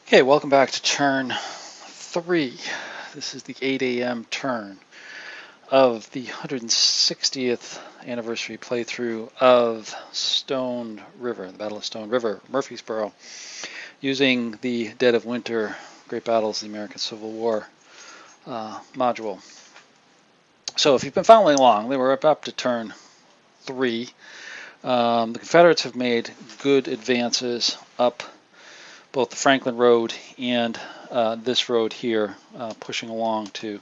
Okay, welcome back to turn 3. This is the 8 a.m. turn of the 160th anniversary playthrough of Stone River, the Battle of Stone River, Murfreesboro, using the Dead of Winter, Great Battles of the American Civil War module. So if you've been following along, they were up to turn 3. The Confederates have made good advances up both the Franklin Road and this road here, pushing along to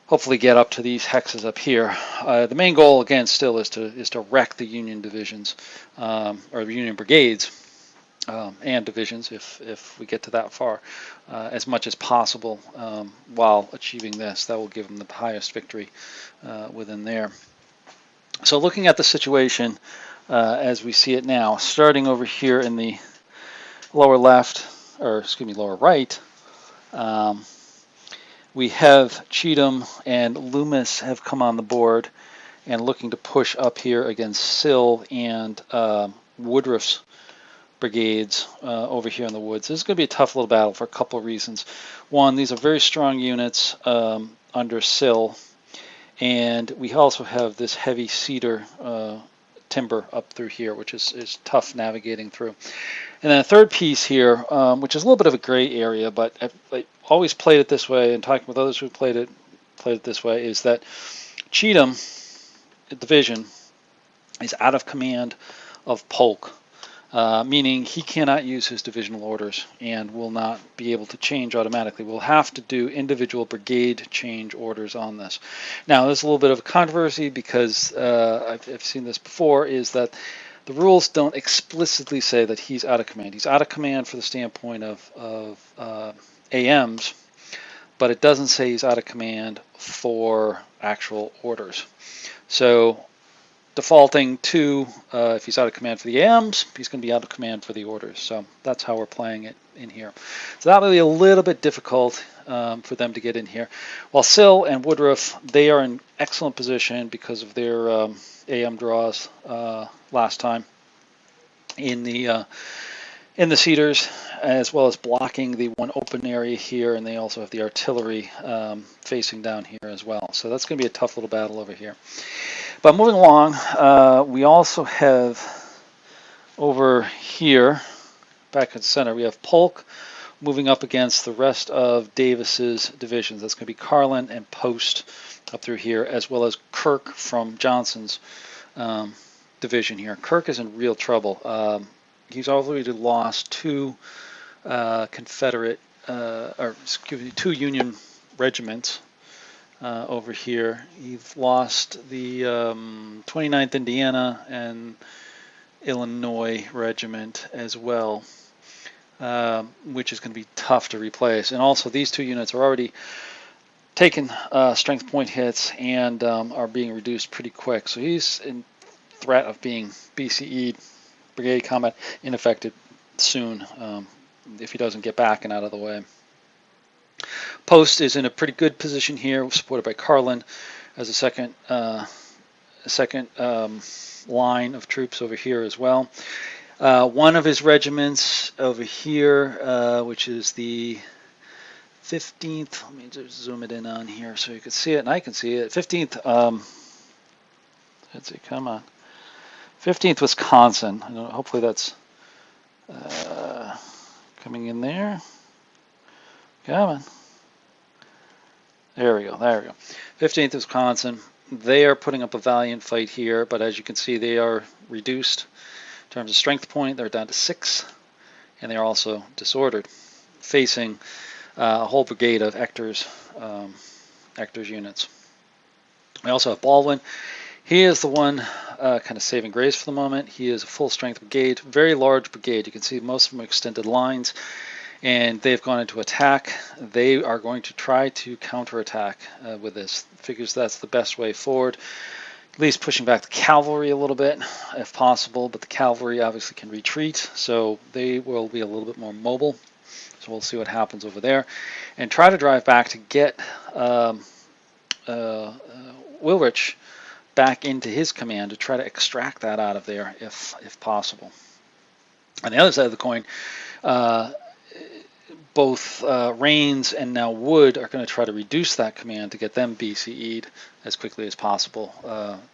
hopefully get up to these hexes up here. The main goal, again, still is to wreck the Union divisions or the Union brigades and divisions, if we get to that far, as much as possible while achieving this. That will give them the highest victory within there. So looking at the situation as we see it now, starting over here in the lower left, or excuse me, lower right, we have Cheatham and Loomis have come on the board and looking to push up here against Sill and Woodruff's brigades over here in the woods. This is going to be a tough little battle for a couple of reasons. One, these are very strong units under Sill, and we also have this heavy cedar timber up through here, which is tough navigating through. And then a third piece here, which is a little bit of a gray area, but I always played it this way, and talking with others who played it this way, is that Cheatham division is out of command of Polk, meaning he cannot use his divisional orders and will not be able to change automatically. We'll have to do individual brigade change orders on this. Now, there's a little bit of a controversy because I've seen this before, is that the rules don't explicitly say that he's out of command. He's out of command for the standpoint of AMs, but it doesn't say he's out of command for actual orders. So defaulting to, if he's out of command for the AMs, he's going to be out of command for the orders. So that's how we're playing it in here. So that will be a little bit difficult for them to get in here. While Sill and Woodruff, they are in excellent position because of their AM draws last time in the cedars, as well as blocking the one open area here, and they also have the artillery facing down here as well. So that's going to be a tough little battle over here. But moving along, we also have over here, back in the center, we have Polk moving up against the rest of Davis's divisions. That's going to be Carlin and Post up through here, as well as Kirk from Johnson's division here. Kirk is in real trouble. He's already lost two Confederate, or excuse me, two Union regiments over here. He's lost the 29th Indiana and Illinois regiment as well, which is going to be tough to replace. And also, these two units are already taking strength point hits and are being reduced pretty quick. So he's in threat of being BCE'd, brigade combat ineffective, soon if he doesn't get back and out of the way. Post is in a pretty good position here, supported by Carlin as a second line of troops over here as well. One of his regiments over here, which is the 15th, let me just zoom it in on here so you can see it, and I can see it. 15th, let's see, come on. 15th Wisconsin. Hopefully that's coming in there. Come on. There we go. 15th Wisconsin. They are putting up a valiant fight here, but as you can see, they are reduced in terms of strength point. They're down to 6, and they're also disordered, facing a whole brigade of Ector's units. We also have Baldwin. He is the one kind of saving grace for the moment. He is a full-strength brigade, very large brigade. You can see most of them are extended lines, and they've gone into attack. They are going to try to counterattack with this. Figures that's the best way forward, at least pushing back the cavalry a little bit if possible, but the cavalry obviously can retreat, so they will be a little bit more mobile. So we'll see what happens over there, and try to drive back to get Wilrich back into his command to try to extract that out of there if possible. On the other side of the coin, both Rains and now Wood are going to try to reduce that command to get them BCE'd as quickly as possible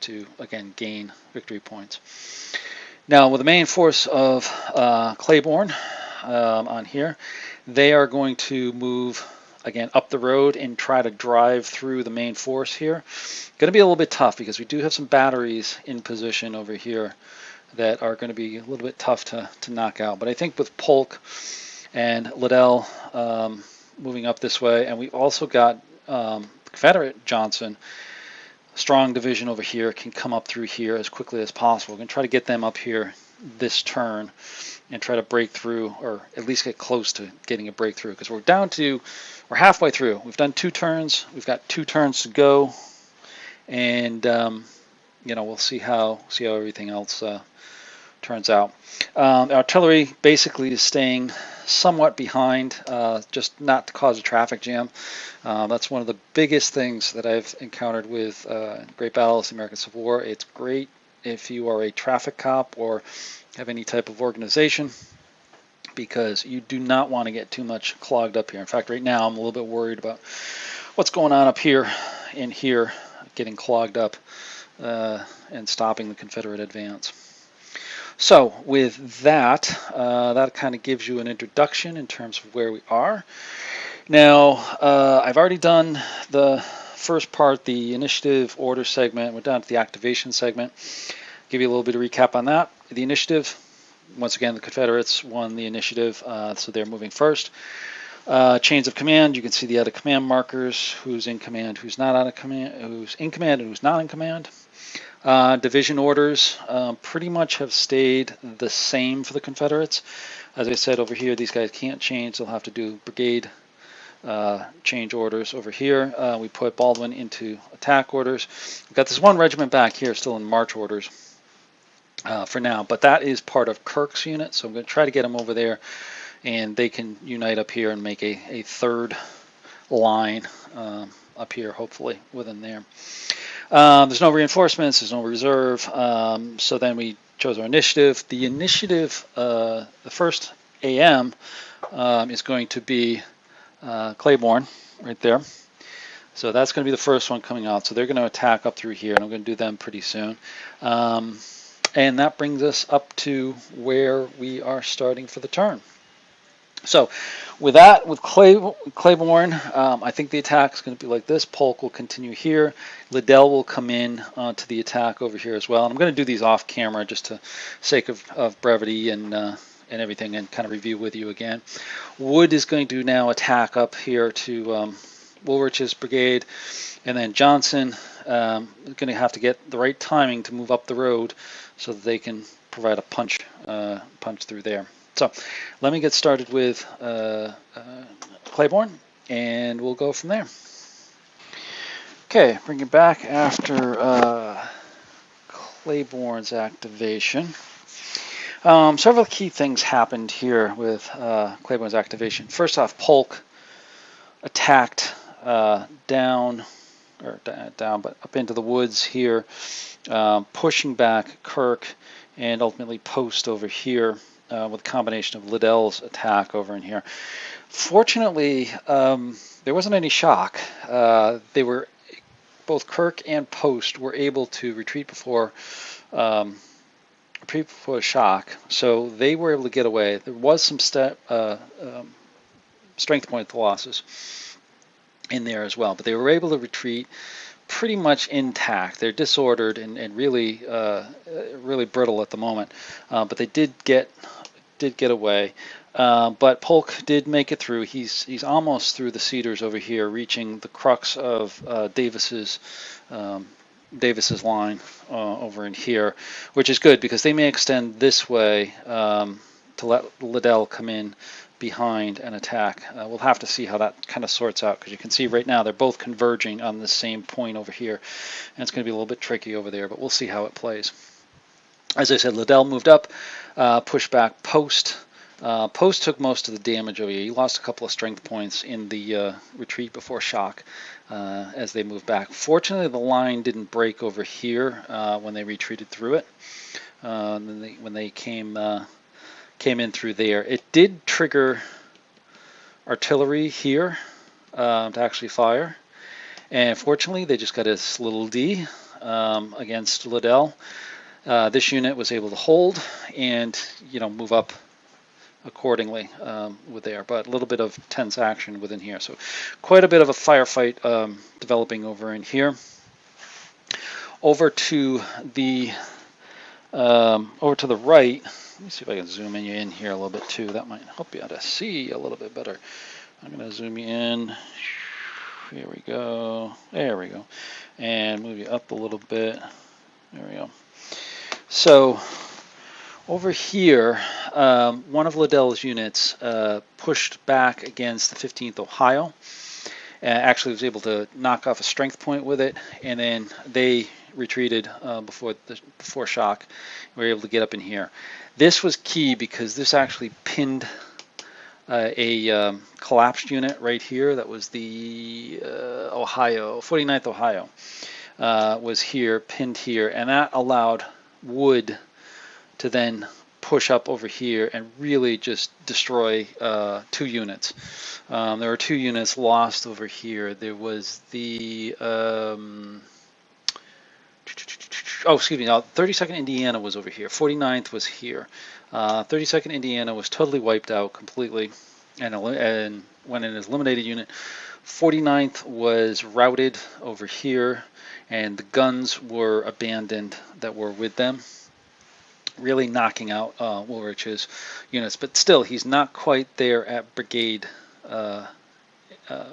to, again, gain victory points. Now, with the main force of Claiborne on here, they are going to move, again, up the road and try to drive through the main force here. Going to be a little bit tough because we do have some batteries in position over here that are going to be a little bit tough to knock out. But I think with Polk and Liddell moving up this way, and we've also got Confederate Johnson, strong division over here, can come up through here as quickly as possible. We're going to try to get them up here this turn and try to break through, or at least get close to getting a breakthrough, because we're halfway through. We've done 2 turns. We've got 2 turns to go, and we'll see how everything else turns out. Artillery basically is staying somewhat behind, just not to cause a traffic jam. That's one of the biggest things that I've encountered with Great Battles, the American Civil War. It's great if you are a traffic cop or have any type of organization, because you do not want to get too much clogged up here. In fact, right now I'm a little bit worried about what's going on up here in here, getting clogged up and stopping the Confederate advance. So with that, that kind of gives you an introduction in terms of where we are. Now, I've already done the first part, the initiative order segment. We're down to the activation segment. Give you a little bit of recap on that. The initiative, once again, the Confederates won the initiative, so they're moving first. Chains of command, you can see the other command markers, who's in command, who's not on a command, who's in command and who's not in command. Division orders pretty much have stayed the same for the Confederates. As I said, over here, these guys can't change. They'll have to do brigade change orders over here. We put Baldwin into attack orders. We've got this one regiment back here still in march orders for now, but that is part of Kirk's unit, so I'm going to try to get them over there, and they can unite up here and make a third line up here, hopefully, within there. There's no reinforcements, there's no reserve, so then we chose our initiative. The initiative, the first AM is going to be Claiborne, right there. So that's going to be the first one coming out. So they're going to attack up through here, and I'm going to do them pretty soon. And that brings us up to where we are starting for the turn. So with that, with Claiborne, I think the attack is going to be like this. Polk will continue here. Liddell will come in to the attack over here as well. And I'm going to do these off camera just to sake of brevity and everything, and kind of review with you again. Wood is going to now attack up here to Woolrich's brigade, and then Johnson is going to have to get the right timing to move up the road so that they can provide a punch through there. So let me get started with Claiborne, and we'll go from there. Okay, bring it back after Claiborne's activation. Several key things happened here with Claiborne's activation. First off, Polk attacked down, but up into the woods here, pushing back Kirk, and ultimately Post over here with a combination of Liddell's attack over in here. Fortunately, there wasn't any shock. Both Kirk and Post were able to retreat before a shock, so they were able to get away. There was some strength point losses in there as well, but they were able to retreat pretty much intact. They're disordered and really brittle at the moment, but they did get away. But Polk did make it through. He's almost through the cedars over here, reaching the crux of Davis's over in here, which is good because they may extend this way to let Liddell come in behind and attack. We'll have to see how that kind of sorts out, because you can see right now they're both converging on the same point over here, and it's going to be a little bit tricky over there, but we'll see how it plays. As I said, Liddell moved up, pushed back Post. Post took most of the damage over here. He lost a couple of strength points in the retreat before shock as they moved back. Fortunately, the line didn't break over here when they retreated through it. When they came in through there, it did trigger artillery here to actually fire. And fortunately, they just got his little D against Liddell. This unit was able to hold and, move up accordingly with there, but a little bit of tense action within here. So quite a bit of a firefight developing over in here. Over to the right. Let me see if I can zoom in you in here a little bit too. That might help you to see a little bit better. I'm going to zoom you in. Here we go. There we go. And move you up a little bit. There we go. So over here, one of Liddell's units pushed back against the 15th Ohio. Actually was able to knock off a strength point with it, and then they retreated before shock. We were able to get up in here. This was key because this actually pinned a collapsed unit right here. That was the 49th Ohio was here, pinned here, and that allowed Wood to then push up over here and really just destroy 2 units. There were 2 units lost over here. There was the 32nd Indiana was over here. 49th was here. 32nd Indiana was totally wiped out completely and went in as eliminated unit. 49th was routed over here, and the guns were abandoned that were with them, really knocking out Woolrich's units. But still, he's not quite there at brigade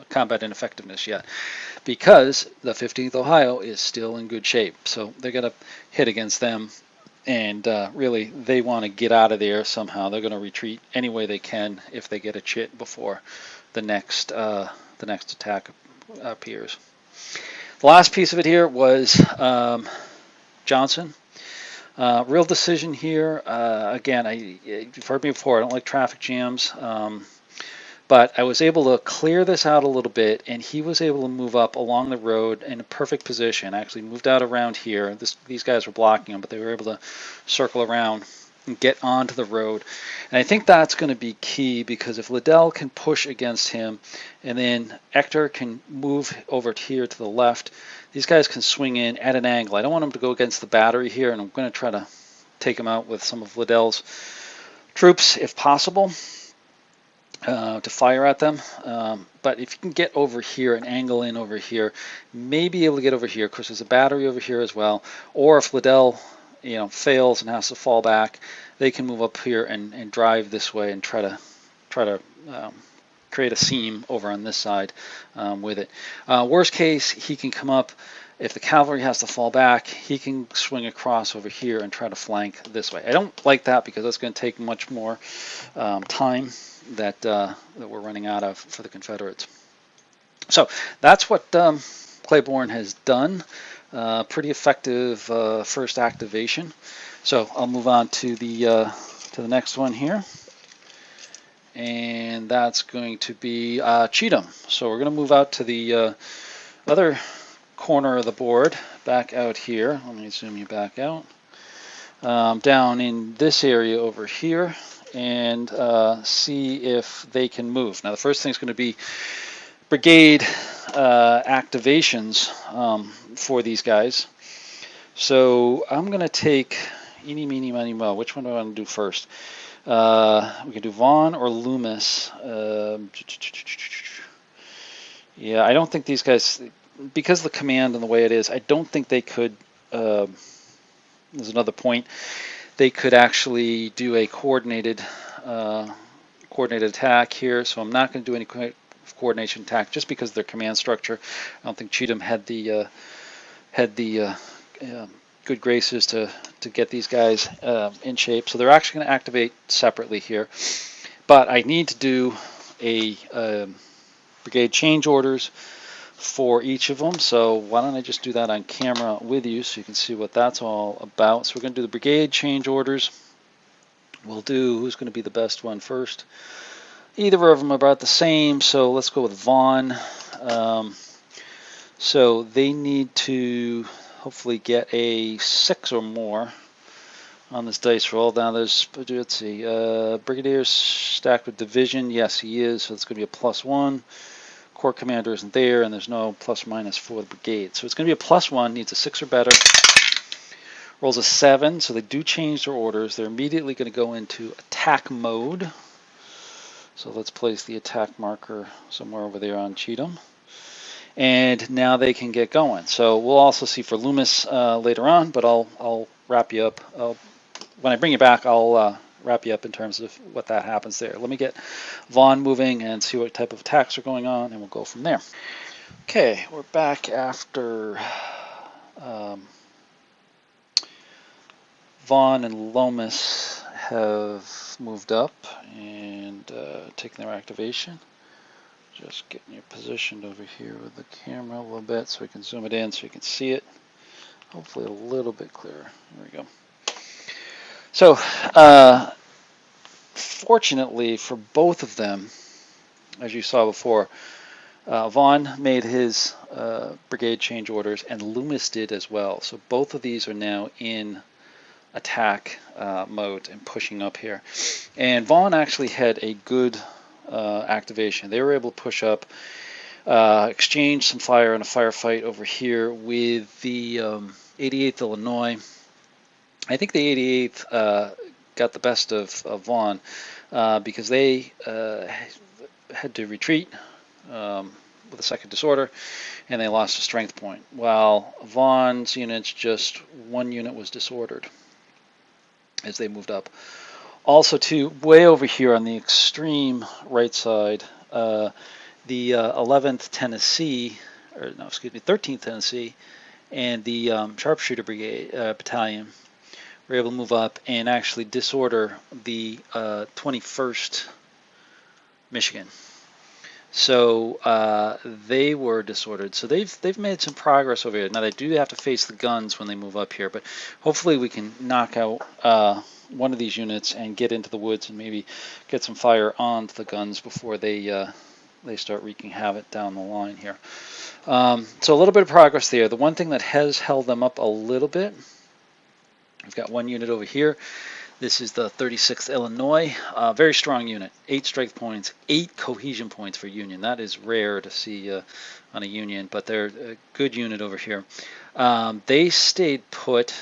combat ineffectiveness yet, because the 15th Ohio is still in good shape. So they're going to hit against them, and really they want to get out of there somehow. They're going to retreat any way they can if they get a chit before the next attack appears. The last piece of it here was Johnson. Real decision here. Again, you've heard me before, I don't like traffic jams. But I was able to clear this out a little bit, and he was able to move up along the road in a perfect position. Actually moved out around here. These guys were blocking him, but they were able to circle around and get onto the road. And I think that's going to be key, because if Liddell can push against him, and then Ector can move over here to the left, these guys can swing in at an angle. I don't want him to go against the battery here, and I'm going to try to take him out with some of Liddell's troops if possible. To fire at them, but if you can get over here and angle in over here, maybe able to get over here. Of course, there's a battery over here as well. Or if Liddell, fails and has to fall back, they can move up here and drive this way and try to create a seam over on this side with it. Worst case, he can come up. If the cavalry has to fall back, he can swing across over here and try to flank this way. I don't like that because that's going to take much more time that we're running out of for the Confederates. So that's what Claiborne has done. Pretty effective first activation. So I'll move on to the next one here, and that's going to be Cheatham. So we're going to move out to the other corner of the board, back out here. Let me zoom you back out. Down in this area over here, and see if they can move. Now the first thing is going to be brigade activations for these guys. So I'm going to take eeny, meeny, miny, mo. Which one do I want to do first? We can do Vaughn or Loomis. Yeah, I don't think these guys, because of the command and the way it is, I don't think they could. There's another point. They could actually do a coordinated attack here. So I'm not going to do any coordination attack just because of their command structure. I don't think Cheatham had the good graces to get these guys in shape. So they're actually going to activate separately here. But I need to do a brigade change orders for each of them. So why don't I just do that on camera with you so you can see what that's all about. So we're going to do the brigade change orders. We'll do who's going to be the best one first. Either of them are about the same, so let's go with Vaughn. So they need to hopefully get a 6 or more on this dice roll. Now there's, let's see, Brigadier's stacked with Division. Yes, he is, so it's going to be a +1. Corps Commander isn't there, and there's no plus or minus for the brigade. So it's going to be a +1, needs a 6 or better. Rolls a 7, so they do change their orders. They're immediately going to go into attack mode. So let's place the attack marker somewhere over there on Cheatham. And now they can get going. So we'll also see for Loomis later on, but I'll wrap you up. When I bring you back, I'll wrap you up in terms of what that happens there. Let me get Vaughn moving and see what type of attacks are going on, and we'll go from there. Okay, we're back after Vaughn and Lomas have moved up and taken their activation. Just getting you positioned over here with the camera a little bit so we can zoom it in so you can see it. Hopefully a little bit clearer. There we go. So, fortunately for both of them, as you saw before, Vaughn made his brigade change orders and Loomis did as well. So both of these are now in attack mode and pushing up here. And Vaughn actually had a good activation. They were able to push up, exchange some fire in a firefight over here with the 88th Illinois. I think the 88th got the best of Vaughn because they had to retreat with a second disorder, and they lost a strength point. While Vaughn's units, just one unit was disordered as they moved up. Also, too, way over here on the extreme right side, the 11th Tennessee, or no, excuse me, 13th Tennessee, and the Sharpshooter Brigade Battalion were able to move up and actually disorder the 21st Michigan. So they were disordered. So they've made some progress over here. Now they do have to face the guns when they move up here, but hopefully we can knock out one of these units and get into the woods and maybe get some fire onto the guns before they start wreaking havoc down the line here. So a little bit of progress there. The one thing that has held them up a little bit, we've got one unit over here. This is the 36th Illinois, very strong unit, 8 strength points, 8 cohesion points for Union. That is rare to see on a Union, but they're a good unit over here. They stayed put,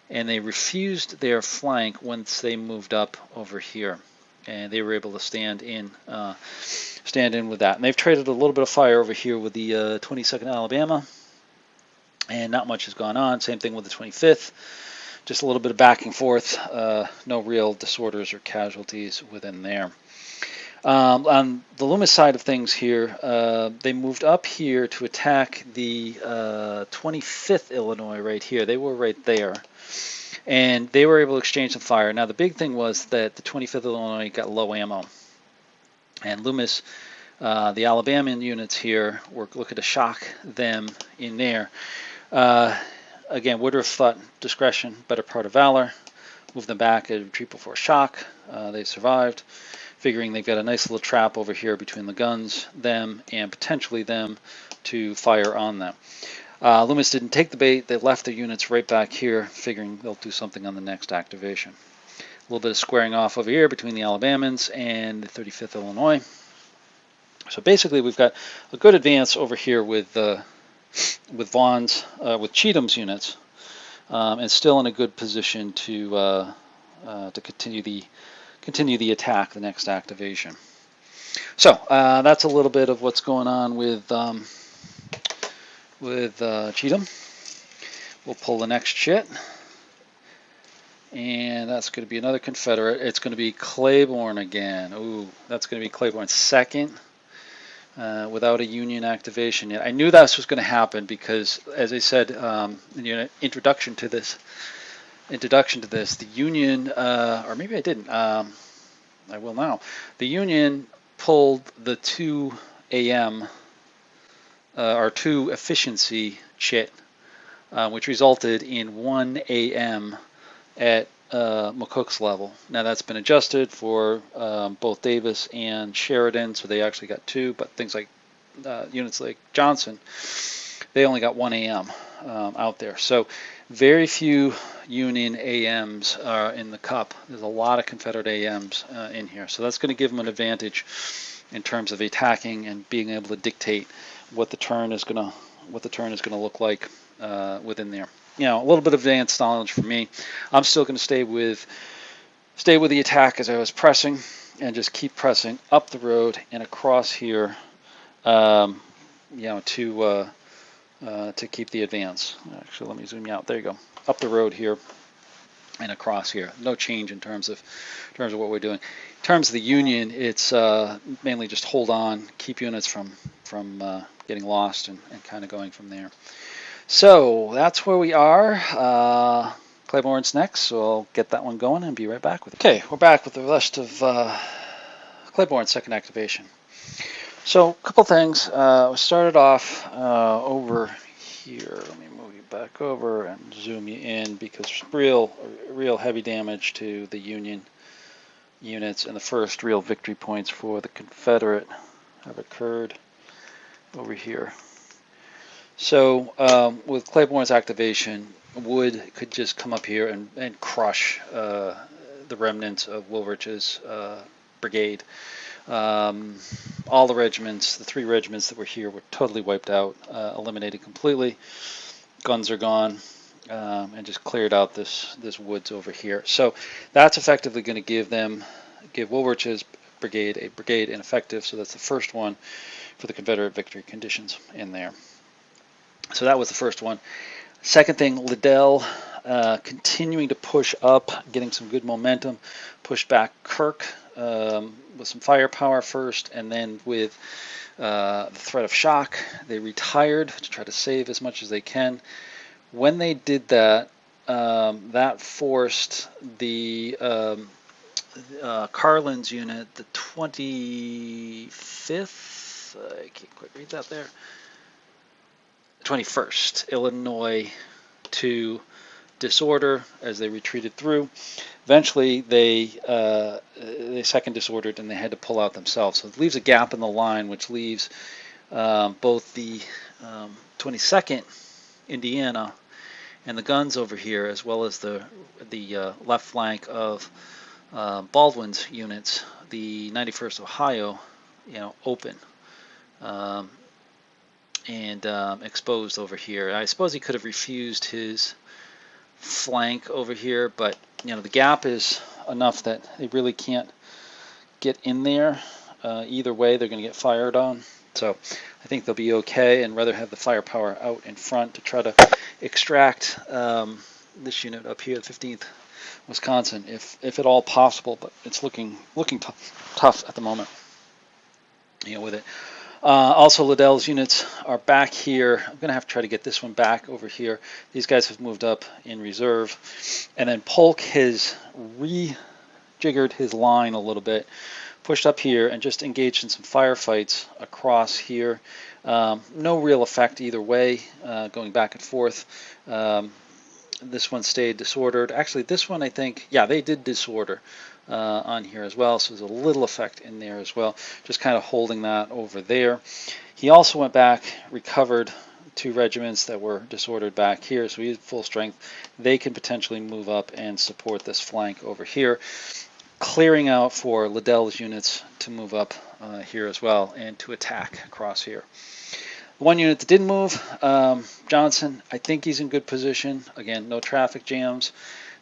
and they refused their flank once they moved up over here, and they were able to stand in with that. And they've traded a little bit of fire over here with the 22nd Alabama, and not much has gone on. Same thing with the 25th. Just a little bit of back and forth, no real disorders or casualties within there. On the Loomis side of things here, they moved up here to attack the 25th Illinois right here. They were right there. And they were able to exchange some fire. Now the big thing was that the 25th Illinois got low ammo. And Loomis, the Alabama units here, were looking to shock them in there. Again, Woodruff thought discretion, better part of valor. Moved them back and retreat before shock. They survived, figuring they've got a nice little trap over here between the guns, them, and potentially them to fire on them. Loomis didn't take the bait. They left their units right back here, figuring they'll do something on the next activation. A little bit of squaring off over here between the Alabamans and the 35th Illinois. So basically, we've got a good advance over here with Vaughn's, with Cheatham's units, and still in a good position to continue the attack, the next activation. So that's a little bit of what's going on with Cheatham. We'll pull the next chit, and that's going to be another Confederate. It's going to be Claiborne again. Ooh, that's going to be Claiborne's second. Without a Union activation yet. I knew this was going to happen because, as I said in the introduction to this, the Union, or maybe I didn't, I will now. The Union pulled the 2 AM or 2 efficiency chit, which resulted in 1 AM at McCook's level. Now that's been adjusted for both Davis and Sheridan, so they actually got 2, but things like units like Johnson, they only got 1 AM out there. So Very few Union AMs are in the cup. There's a lot of Confederate AMs in here, so that's going to give them an advantage in terms of attacking and being able to dictate what the turn is going to look like within there. You know, a little bit of advanced knowledge for me. I'm still going to stay with the attack as I was pressing, and just keep pressing up the road and across here, you know, to keep the advance. Actually, let me zoom you out. There you go. Up the road here and across here. No change in terms of what we're doing. In terms of the Union, it's mainly just hold on, keep units from getting lost, and kind of going from there. So that's where we are. Claiborne's next, so I'll get that one going and be right back with it. Okay, we're back with the rest of Claiborne's second activation. So a couple things. We started off over here. Let me move you back over and zoom you in, because real heavy damage to the Union units, and the first real victory points for the Confederate have occurred over here. So with Claiborne's activation, Wood could just come up here and crush the remnants of Woolrich's brigade. All the regiments, the 3 regiments that were here, were totally wiped out, eliminated completely. Guns are gone, and just cleared out this woods over here. So that's effectively going to give Woolrich's brigade a brigade ineffective. So that's the first one for the Confederate victory conditions in there. So that was the first one. Second thing, Liddell continuing to push up, getting some good momentum, pushed back Kirk with some firepower first, and then with the threat of shock, they retired to try to save as much as they can. When they did that, that forced the Carlin's unit, the 25th, I can't quite read that there, 21st Illinois, to disorder as they retreated through. Eventually, they second disordered, and they had to pull out themselves. So it leaves a gap in the line, which leaves both the 22nd Indiana and the guns over here, as well as the left flank of Baldwin's units, the 91st Ohio, you know, open. And exposed over here. I suppose he could have refused his flank over here, but you know, the gap is enough that they really can't get in there. Either way, they're going to get fired on. So I think they'll be okay, and rather have the firepower out in front to try to extract this unit up here, 15th Wisconsin, if at all possible. But it's looking tough at the moment, you know, with it. Also, Liddell's units are back here. I'm going to have to try to get this one back over here. These guys have moved up in reserve. And then Polk has rejiggered his line a little bit, pushed up here, and just engaged in some firefights across here. No real effect either way, going back and forth. This one stayed disordered. Actually, this one, I think, yeah, they did disorder on here as well, so there's a little effect in there as well, just kind of holding that over there. He also went back, recovered 2 regiments that were disordered back here, so he's full strength. They can potentially move up and support this flank over here, clearing out for Liddell's units to move up here as well and to attack across here. The one unit that didn't move, Johnson, I think he's in good position. Again, no traffic jams.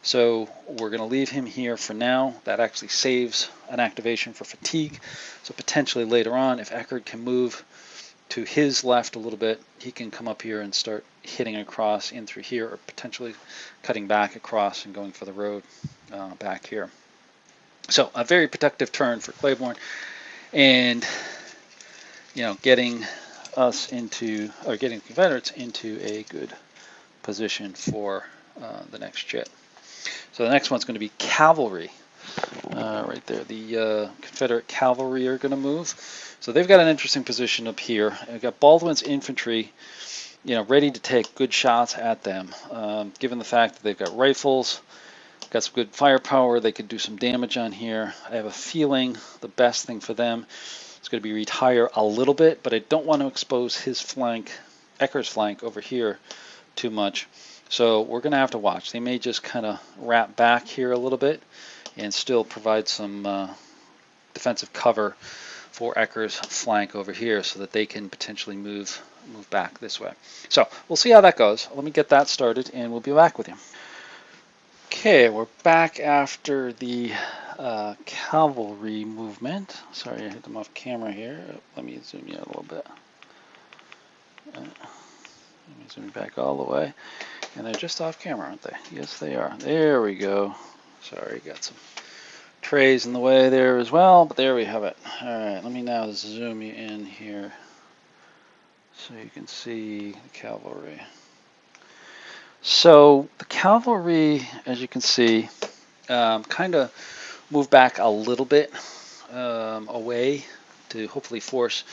So we're going to leave him here for now. That actually saves an activation for fatigue. So potentially later on, if Eckerd can move to his left a little bit, he can come up here and start hitting across in through here, or potentially cutting back across and going for the road back here. So a very protective turn for Claiborne, and you know, getting the Confederates into a good position for the next JIT. So the next one's going to be cavalry, right there. The Confederate cavalry are going to move. So they've got an interesting position up here. They've got Baldwin's infantry, you know, ready to take good shots at them. Given the fact that they've got rifles, got some good firepower, they could do some damage on here. I have a feeling the best thing for them is going to be retire a little bit, but I don't want to expose his flank, Ecker's flank over here, too much. So we're going to have to watch. They may just kind of wrap back here a little bit and still provide some defensive cover for Ecker's flank over here so that they can potentially move back this way. So we'll see how that goes. Let me get that started and we'll be back with you. Okay, we're back after the cavalry movement. Sorry, I hit them off camera here. Let me zoom you out a little bit. Let me zoom back all the way. And they're just off camera, aren't they? Yes, they are. There we go. Sorry, got some trays in the way there as well, but there we have it. All right, let me now zoom you in here so you can see the cavalry. So the cavalry, as you can see, kind of move back a little bit away to hopefully force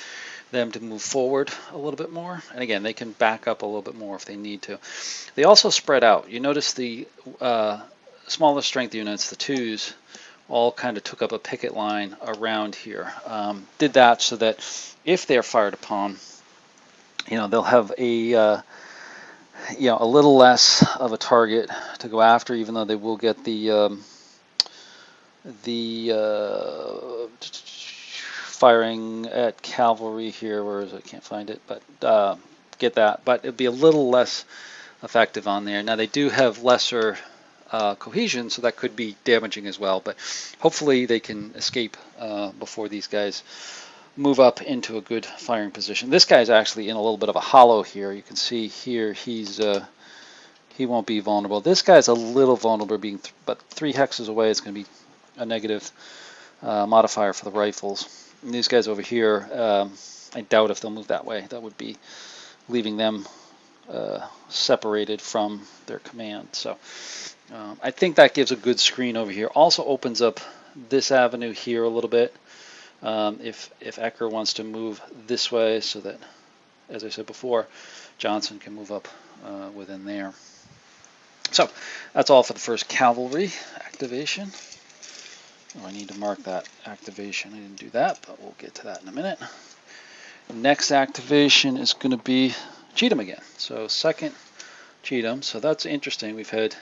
them to move forward a little bit more. And again, they can back up a little bit more if they need to. They also spread out. You notice the smaller strength units, the 2s, all kind of took up a picket line around here. Did that so that if they're fired upon, they'll have a little less of a target to go after, even though they will get the firing at cavalry here. Where is it? I can't find it, but get that. But it'll be a little less effective on there. Now they do have lesser cohesion, so that could be damaging as well. But hopefully they can escape before these guys move up into a good firing position. This guy's actually in a little bit of a hollow here. You can see here he won't be vulnerable. This guy's a little vulnerable, but 3 hexes away is going to be a negative modifier for the rifles. And these guys over here, I doubt if they'll move that way. That would be leaving them separated from their command. So I think that gives a good screen over here. Also opens up this avenue here a little bit if Ecker wants to move this way, so that, as I said before, Johnson can move up within there. So that's all for the first cavalry activation. Oh, I need to mark that activation. I didn't do that, but we'll get to that in a minute. Next activation is going to be Cheatham again. So second Cheatham. So that's interesting. We've had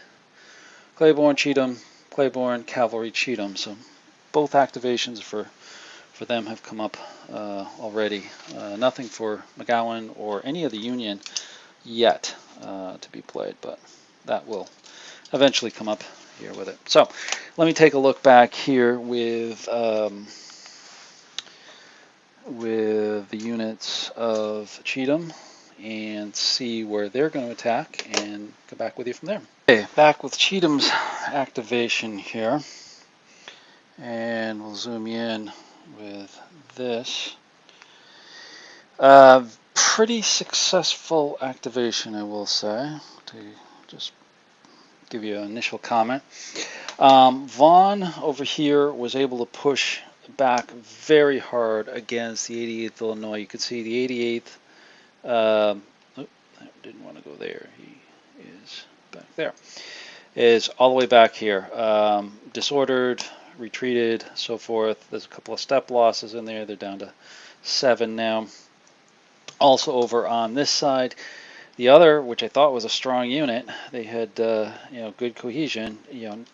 Claiborne, Cheatham, Claiborne, Cavalry, Cheatham. So both activations for them have come up already. Nothing for McGowan or any of the Union yet to be played, but that will eventually come up here with it. So let me take a look back here with the units of Cheatham and see where they're going to attack and go back with you from there. Okay, back with Cheatham's activation here, and we'll zoom in with this. Pretty successful activation, I will say, to just give you an initial comment. Vaughn over here was able to push back very hard against the 88th Illinois. You can see the 88th, I didn't want to go there, he is back there, is all the way back here. Disordered, retreated, so forth. There's a couple of step losses in there. They're down to 7 now. Also over on this side, the other, which I thought was a strong unit, they had good cohesion,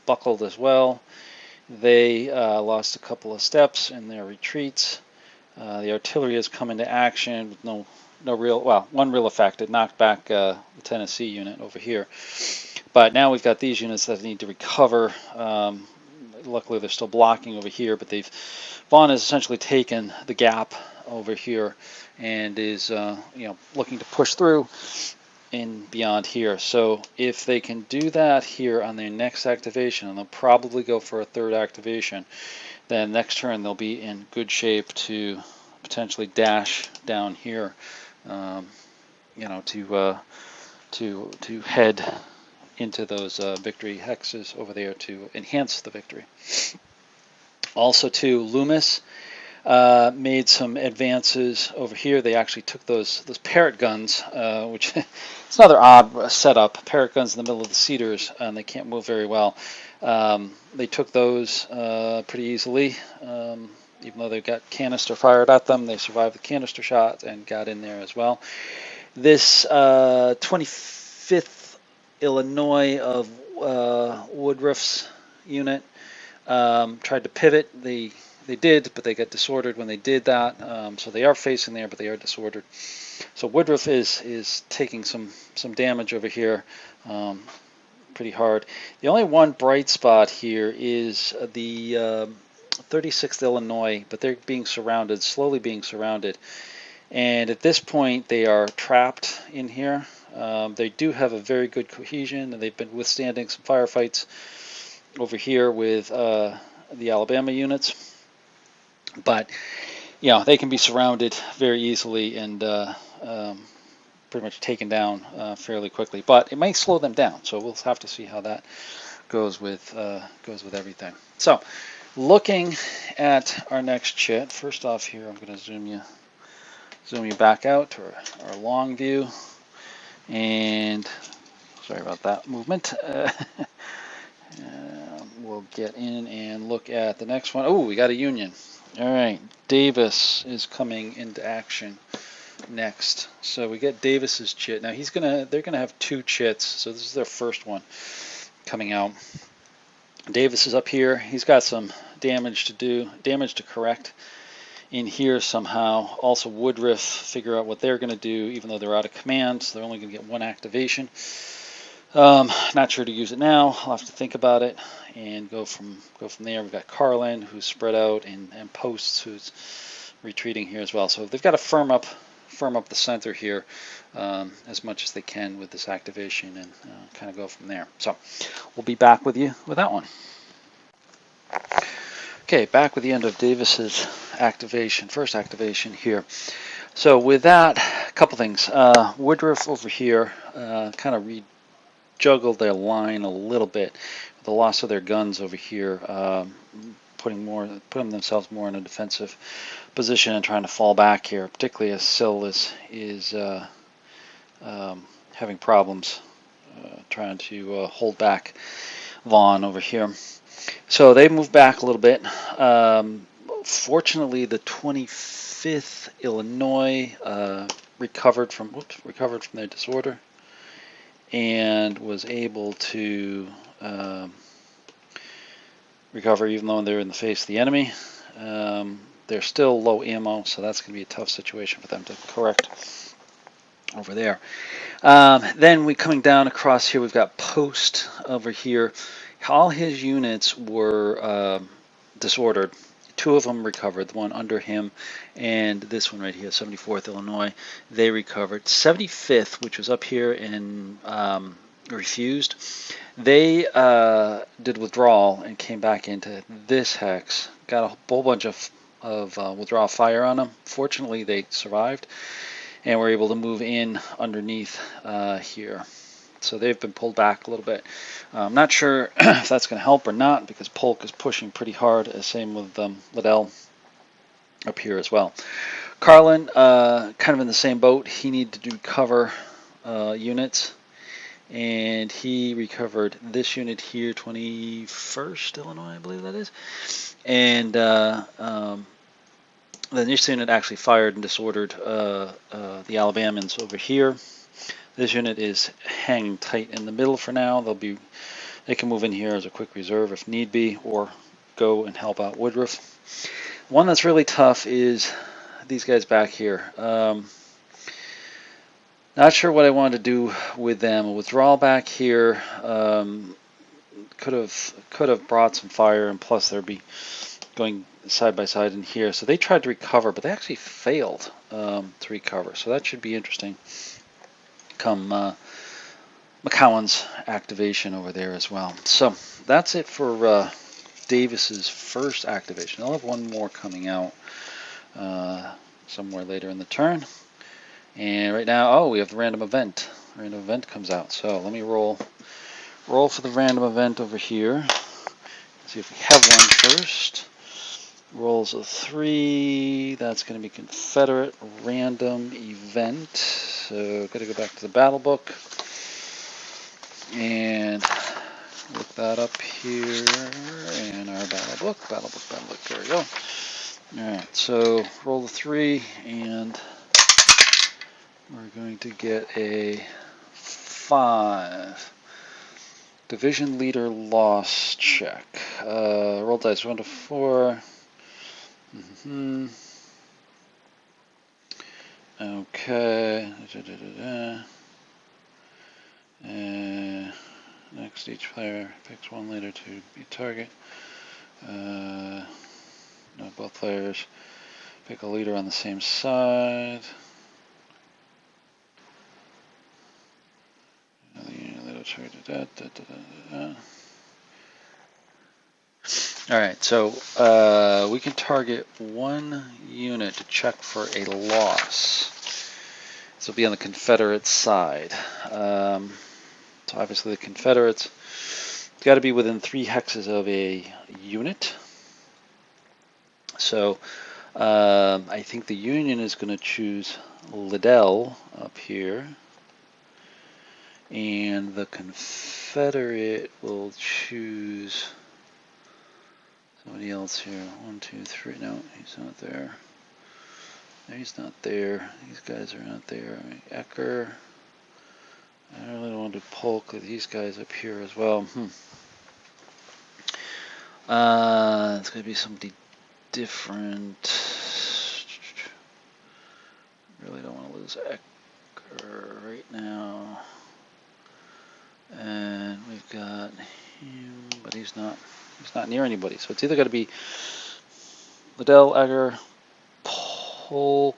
buckled as well. They lost a couple of steps in their retreats. The artillery has come into action with no real, well, one real effect. It knocked back the Tennessee unit over here. But now we've got these units that need to recover. Luckily, they're still blocking over here, but Vaughn has essentially taken the gap over here and is looking to push through in beyond here. So if they can do that here on their next activation, and they'll probably go for a third activation, then next turn they'll be in good shape to potentially dash down here, to head into those victory hexes over there to enhance the victory. Also, too, Loomis made some advances over here. They actually took those parrot guns, which it's another odd setup. Parrot guns in the middle of the cedars, and they can't move very well. They took those pretty easily. Even though they got canister fired at them, they survived the canister shot and got in there as well. This 25th Illinois of Woodruff's unit tried to pivot. They did, but they got disordered when they did that. So they are facing there, but they are disordered. So Woodruff is taking some damage over here, pretty hard. The only one bright spot here is the 36th Illinois, but they're being surrounded, slowly being surrounded. And at this point, they are trapped in here. They do have a very good cohesion, and they've been withstanding some firefights over here with the Alabama units. But they can be surrounded very easily and pretty much taken down fairly quickly. But it may slow them down, so we'll have to see how that goes with everything. So, looking at our next chit. First off, here I'm going to zoom you back out to our long view, and sorry about that movement. We'll get in and look at the next one. Oh, we got a union. All right, Davis is coming into action next. So we get Davis's chit. Now they're gonna have two chits. So this is their first one coming out. Davis is up here. He's got some damage to correct in here somehow. Also Woodruff, figure out what they're gonna do, even though they're out of command. So they're only gonna get one activation. Not sure to use it now. I'll have to think about it and go from there. We've got Carlin, who's spread out, and Posts, who's retreating here as well. So they've got to firm up the center here as much as they can with this activation, and kind of go from there. So we'll be back with you with that one. Okay, back with the end of Davis's activation, first activation here. So with that, a couple things. Woodruff over here kind of juggled their line a little bit. The loss of their guns over here, putting themselves more in a defensive position and trying to fall back here, particularly as Sill is having problems trying to hold back Vaughn over here. So they moved back a little bit. Fortunately, the 25th Illinois recovered from their disorder and was able to recover, even though they're in the face of the enemy. They're still low ammo, so that's going to be a tough situation for them to correct over there. Then we coming down across here, we've got Post over here. All his units were disordered. Two of them recovered, the one under him and this one right here, 74th Illinois. They recovered. 75th, which was up here and refused, they did withdrawal and came back into this hex. Got a whole bunch of withdrawal fire on them. Fortunately, they survived and were able to move in underneath here. So they've been pulled back a little bit. I'm not sure if that's going to help or not, because Polk is pushing pretty hard. Same with Liddell up here as well. Carlin, kind of in the same boat. He needed to recover units, and he recovered this unit here, 21st Illinois, I believe that is. And then this unit actually fired and disordered the Alabamans over here. This unit is hanging tight in the middle for now. They can move in here as a quick reserve if need be, or go and help out Woodruff. One that's really tough is these guys back here. Not sure what I wanted to do with them. A withdrawal back here could have brought some fire, and plus they'd be going side by side in here. So they tried to recover, but they actually failed to recover. So that should be interesting come McCowan's activation over there as well. So that's it for Davis's first activation. I'll have one more coming out somewhere later in the turn. And right now, we have the random event. Random event comes out. So let me roll for the random event over here. See if we have one first. Rolls a 3. That's going to be Confederate random event. So got to go back to the battle book and look that up here in our battle book. Battle book. There we go. All right. So roll the 3, and we're going to get a 5. Division leader loss check. Roll dice 1 to 4. Okay. Next, each player picks one leader to be target. No, both players pick a leader on the same side. Alright, so we can target one unit to check for a loss. This will be on the Confederate side. So obviously the Confederates got to be within 3 hexes of a unit. So I think the Union is going to choose Liddell up here. And the Confederate will choose somebody else here. 1, 2, 3. No, he's not there. No, he's not there. These guys are not there. Ecker. I really don't want to Polk. These guys up here as well. It's going to be somebody different. Really don't want to lose Ecker right now. And we've got him, but he's not near anybody. So it's either got to be Liddell, Egger, Polk,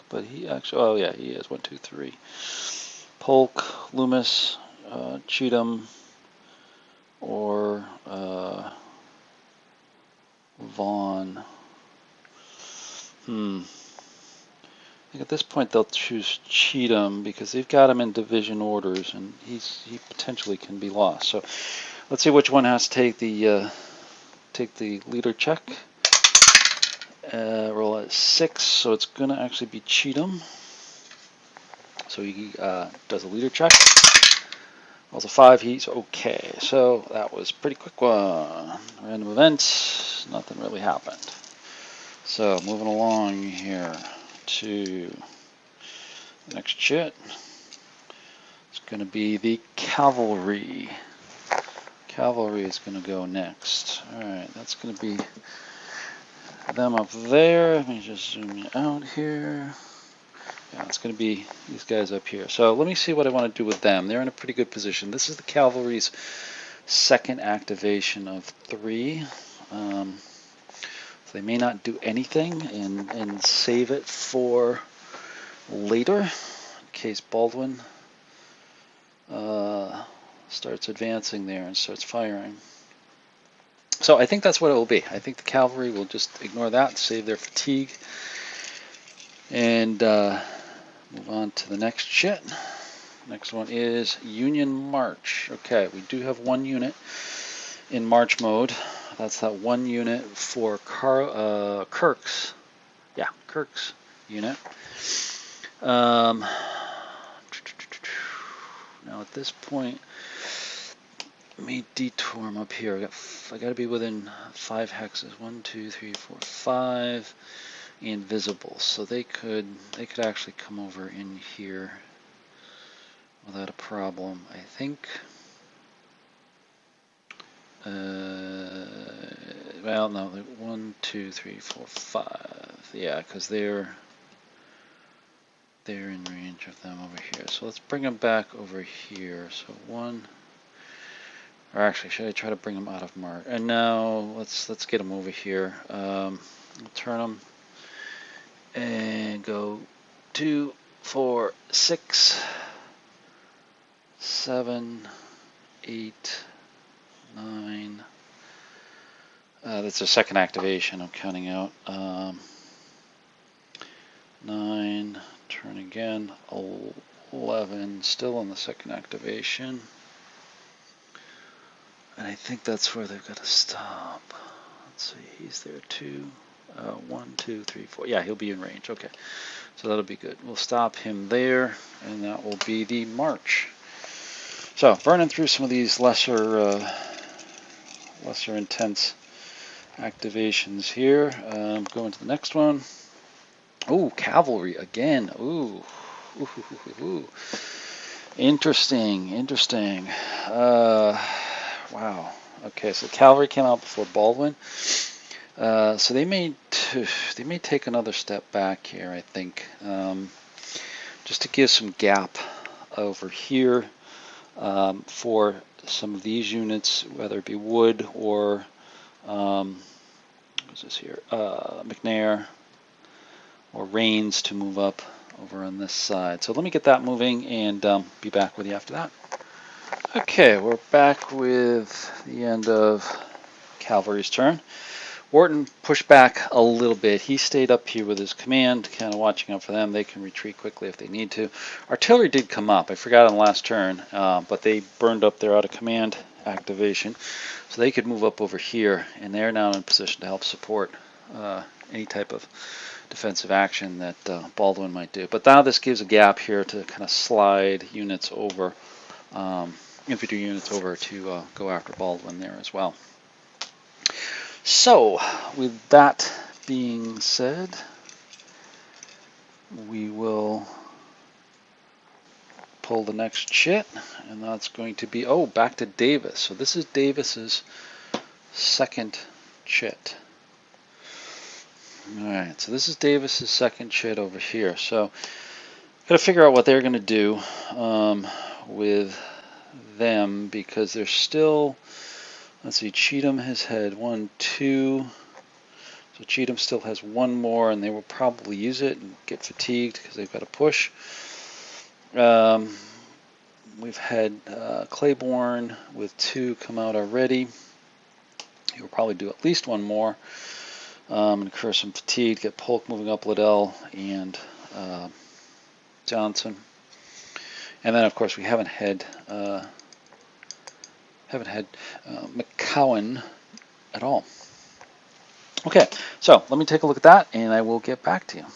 but he actually, oh yeah, he is 1, 2, 3. Polk, Loomis, Cheatham, or Vaughn. I think at this point they'll choose Cheatham because they've got him in division orders, and he potentially can be lost. So let's see which one has to take the leader check. Roll at 6, so it's going to actually be Cheatham. So he does a leader check. Rolls a 5, he's okay. So that was a pretty quick one. Random events, nothing really happened. So moving along here to the next chit. It's going to be the cavalry. Cavalry is going to go next. Alright, that's going to be them up there. Let me just zoom you out here. Yeah, it's going to be these guys up here. So let me see what I want to do with them. They're in a pretty good position. This is the cavalry's second activation of 3. So they may not do anything and save it for later in case Baldwin starts advancing there and starts firing. So I think that's what it will be. I think the cavalry will just ignore that, save their fatigue, and move on to the next shit. Next one is Union March. Okay, we do have one unit in March mode. That's that one unit for Kirk's. Yeah, Kirk's unit. Now at this point, let me detour them up here. I got to be within 5 hexes. 1, 2, 3, 4, 5. Invisible, so they could actually come over in here without a problem. I think. Well, no, 1, 2, 3, 4, 5. Yeah, because they're in range of them over here. So let's bring them back over here. So 1. Or actually, should I try to bring them out of Mark? And now let's get them over here. I'll turn them and go 2, 4, 6, 7, 8, 9. That's a second activation. I'm counting out. 9. Turn again. 11. Still on the second activation. And I think that's where they've got to stop. Let's see, he's there too. 1, 2, 3, 4. Yeah, he'll be in range. Okay, so that'll be good. We'll stop him there, and that will be the march. So burning through some of these lesser intense activations here. Going to the next one. Ooh, cavalry again. Ooh. Interesting, interesting. Wow. Okay, so cavalry came out before Baldwin. So they may take another step back here, I think, just to give some gap over here for some of these units, whether it be Wood or what's this here, McNair or Rains to move up over on this side. So let me get that moving and be back with you after that. Okay, we're back with the end of cavalry's turn. Wharton pushed back a little bit. He stayed up here with his command, kind of watching out for them. They can retreat quickly if they need to. Artillery did come up. I forgot on the last turn, but they burned up their out of command activation. So they could move up over here, and they're now in a position to help support any type of defensive action that Baldwin might do. But now this gives a gap here to kind of slide units over, infantry units over to go after Baldwin there as well. So, with that being said, we will pull the next chit, and that's going to be, back to Davis. So this is Davis's second chit. Alright, so this is Davis's second chit over here. So, got to figure out what they're going to do with them, because they're still, let's see, Cheatham has had 1, 2... So Cheatham still has one more, and they will probably use it and get fatigued because they've got to push. We've had Claiborne with 2 come out already. He will probably do at least one more. Incur some fatigue, get Polk moving up Liddell and Johnson. And then, of course, we haven't had McCowan at all. Okay, so let me take a look at that, and I will get back to you.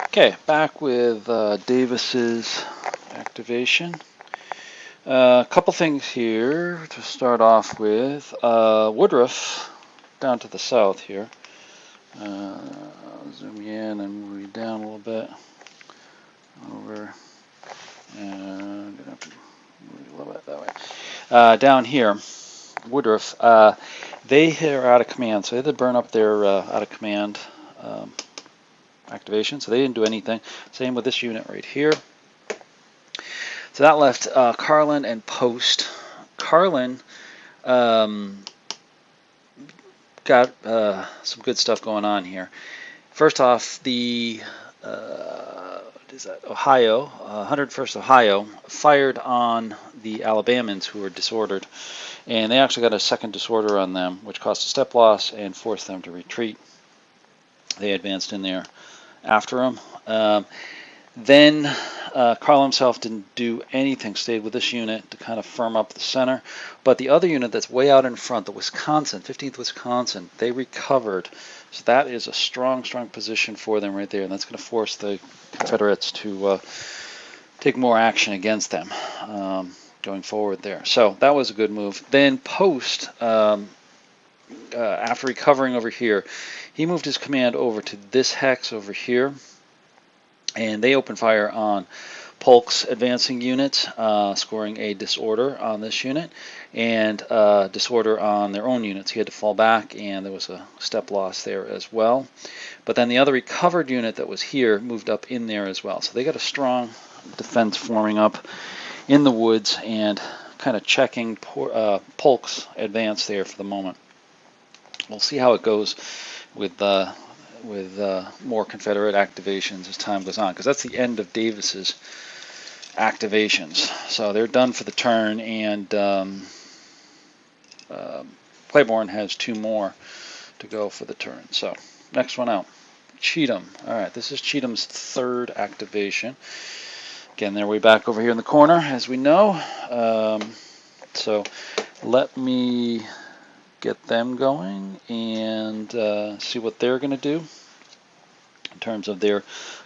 Okay, back with Davis's activation. A couple things here to start off with. Woodruff down to the south here. Zoom in and move you down a little bit. Over. And I'm gonna have to move a little bit that way. Down here, Woodruff. They are out of command, so they had to burn up their out of command activation, so they didn't do anything. Same with this unit right here. So that left Carlin and Post. Carlin got some good stuff going on here. First off, the Ohio, 101st Ohio, fired on the Alabamans who were disordered. And they actually got a second disorder on them, which caused a step loss and forced them to retreat. They advanced in there after them. Then Carl himself didn't do anything, stayed with this unit to kind of firm up the center. But the other unit that's way out in front, the Wisconsin, 15th Wisconsin, they recovered. So that is a strong, strong position for them right there. And that's going to force the Confederates to take more action against them. Going forward there. So that was a good move. Then Post, after recovering over here, he moved his command over to this hex over here, and they opened fire on Polk's advancing units, scoring a disorder on this unit, and disorder on their own units. He had to fall back, and there was a step loss there as well. But then the other recovered unit that was here moved up in there as well. So they got a strong defense forming up in the woods and kind of checking Polk's advance there for the moment. We'll see how it goes with more Confederate activations as time goes on, because that's the end of Davis's activations. So they're done for the turn, and Claiborne has 2 more to go for the turn. So next one out, Cheatham. All right, this is Cheatham's 3rd activation. Again, they're way back over here in the corner, as we know. So let me get them going and see what they're going to do in terms of their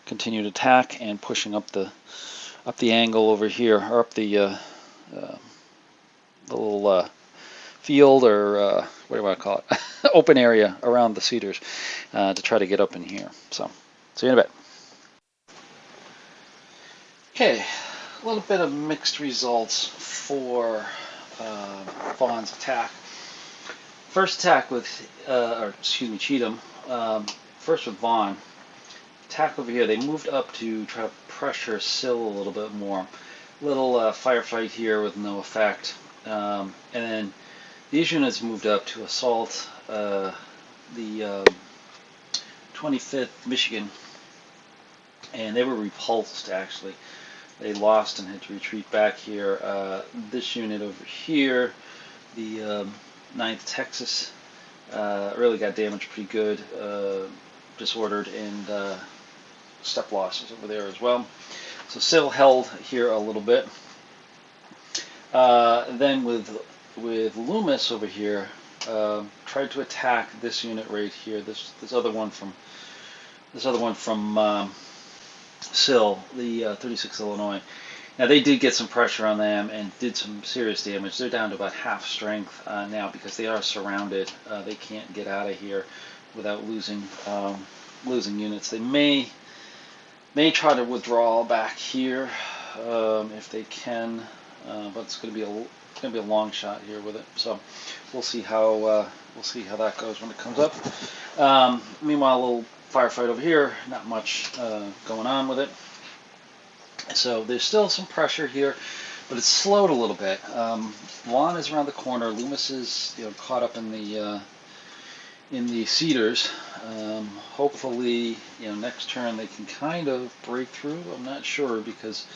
continued attack and pushing up the angle over here, or up the little field, or what do you want to call it, open area around the cedars to try to get up in here. So see you in a bit. Okay, a little bit of mixed results for Vaughn's attack. First attack with, Cheatham. First with Vaughn. Attack over here. They moved up to try to pressure Sill a little bit more. Little firefight here with no effect. And then these units moved up to assault the 25th Michigan, and they were repulsed actually. They lost and had to retreat back here. This unit over here, the 9th Texas, really got damaged pretty good, disordered, and step losses over there as well. So Sill held here a little bit. Then with Loomis over here, tried to attack this unit right here. This other one from Sill, the 36th Illinois. Now they did get some pressure on them and did some serious damage. They're down to about half strength now because they are surrounded. They can't get out of here without losing units. They may try to withdraw back here if they can, but it's going to be a long shot here with it. So we'll see how that goes when it comes up. Meanwhile, a little firefight over here. Not much going on with it. So there's still some pressure here, but it's slowed a little bit. Vaughn is around the corner. Loomis is caught up in the cedars. Hopefully, next turn they can kind of break through. I'm not sure because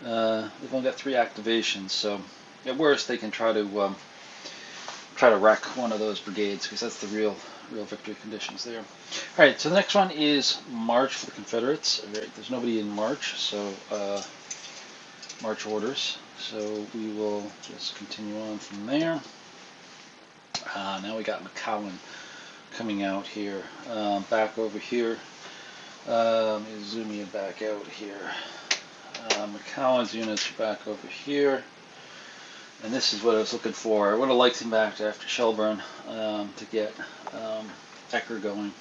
they've only got 3 activations. So at worst, they can try to wreck one of those brigades because that's the real victory conditions there. All right, so the next one is March for the Confederates. All right, there's nobody in March, so March orders. So we will just continue on from there. Now we got McCowan coming out here, back over here. Let me zoom you back out here. McCowan's units are back over here. And this is what I was looking for. I would have liked him back after Shelburne to get Ecker going.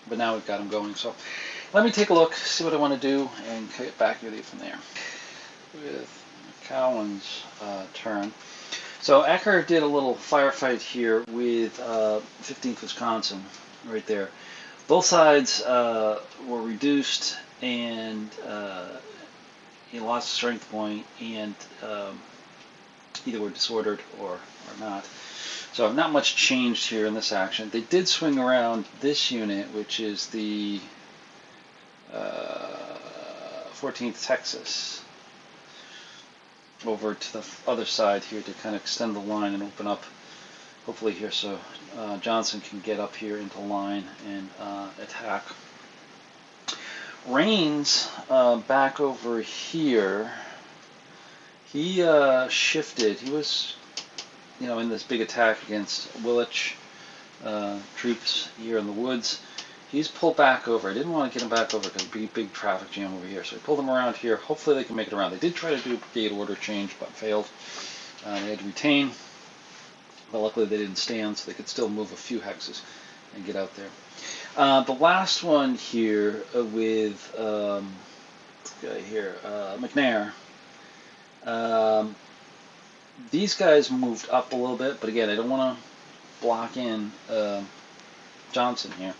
But now we've got him going. So let me take a look, see what I want to do, and get back with you from there. With McCowan's turn. So Ecker did a little firefight here with 15th Wisconsin, right there. Both sides were reduced, and he lost a strength point, and either were disordered or not. So not much changed here in this action. They did swing around this unit, which is the 14th Texas, over to the other side here to kind of extend the line and open up, hopefully here, so Johnson can get up here into line and attack. Rains back over here. He shifted. He was, in this big attack against Willich troops here in the woods. He's pulled back over. I didn't want to get him back over because it'd be a big traffic jam over here. So I pulled him around here. Hopefully they can make it around. They did try to do a brigade order change, but failed. They had to retain. But luckily they didn't stand, so they could still move a few hexes and get out there. The last one here with this guy here, McNair. These guys moved up a little bit, but again, I don't want to block in Johnson here.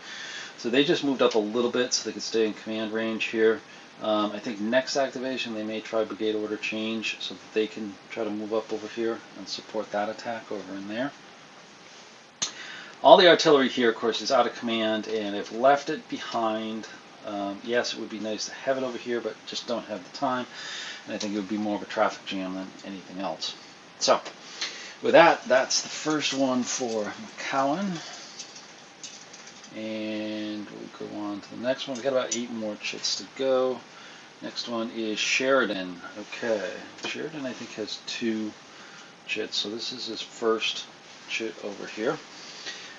So they just moved up a little bit so they could stay in command range here. I think next activation they may try brigade order change so that they can try to move up over here and support that attack over in there. All the artillery here, of course, is out of command, and I've left it behind. Yes, it would be nice to have it over here, but just don't have the time. And I think it would be more of a traffic jam than anything else. So, with that, that's the first one for McCowan. And we'll go on to the next one. We've got about 8 more chits to go. Next one is Sheridan. Okay, Sheridan I think has 2 chits, so this is his first chit over here.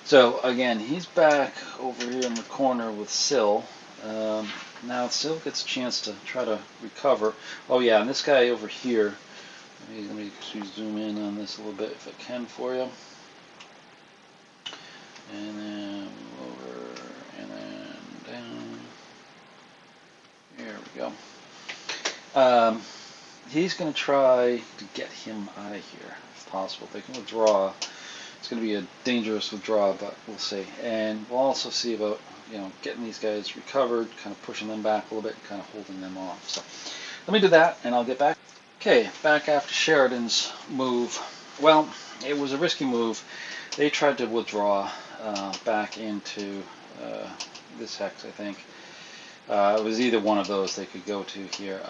So again, he's back over here in the corner with Sill. Now Sill gets a chance to try to recover. Oh yeah, and this guy over here, let me zoom in on this a little bit if I can for you. And then over, and then down. There we go. he's going to try to get him out of here if possible. They can withdraw. It's going to be a dangerous withdrawal, but we'll see. And we'll also see about getting these guys recovered, kind of pushing them back a little bit, and kind of holding them off. So let me do that, and I'll get back. Okay, back after Sheridan's move. Well, it was a risky move. They tried to withdraw back into this hex, I think. It was either one of those they could go to here.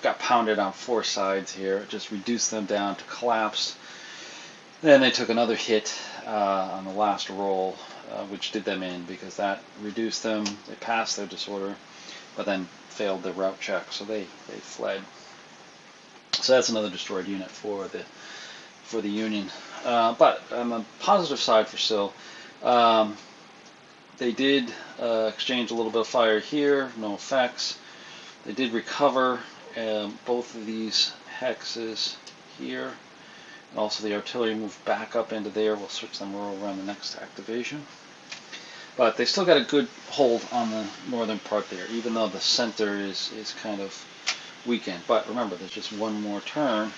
Got pounded on 4 sides here. Just reduced them down to collapse. Then they took another hit on the last roll, which did them in because that reduced them. They passed their disorder, but then failed their route check, so they fled. So that's another destroyed unit for the Union. But on the positive side for Sill, they did exchange a little bit of fire here, no effects. They did recover both of these hexes here. And also the artillery moved back up into there. We'll switch them around the next activation. But they still got a good hold on the northern part there, even though the center is kind of weakened. But remember, there's just one more turn,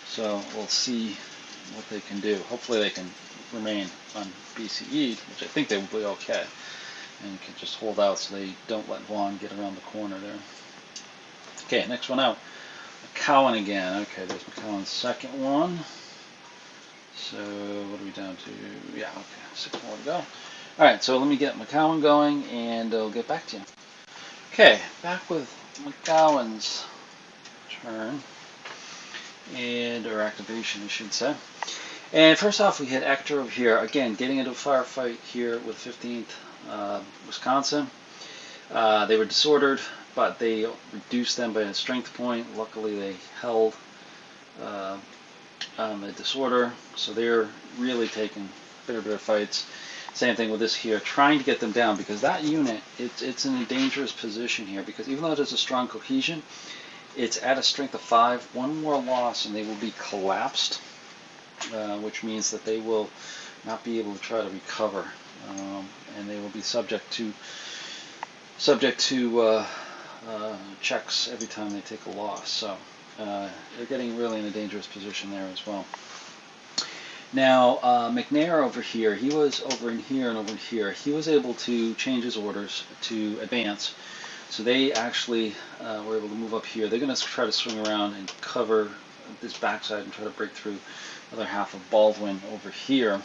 so we'll see what they can do. Hopefully they can remain unBCE'd, which I think they will be okay, and can just hold out so they don't let Vaughn get around the corner there. Okay, next one out. McCowan again. Okay, there's McCowan's second one. So what are we down to? Yeah, okay, 6 more to go. All right, so let me get McCowan going, and I'll get back to you. Okay, back with McCowan's turn, or activation, I should say. And first off, we had Ector over here, again, getting into a firefight here with 15th Wisconsin. They were disordered, but they reduced them by a strength point. Luckily, they held the disorder, so they're really taking bitter fights. Same thing with this here, trying to get them down, because that unit, it's in a dangerous position here, because even though it has a strong cohesion, it's at a strength of 5. One more loss and they will be collapsed, which means that they will not be able to try to recover, and they will be subject to checks every time they take a loss. So they're getting really in a dangerous position there as well. Now, McNair over here, he was over in here and over in here. He was able to change his orders to advance. So they actually were able to move up here. They're going to try to swing around and cover this backside and try to break through the other half of Baldwin over here.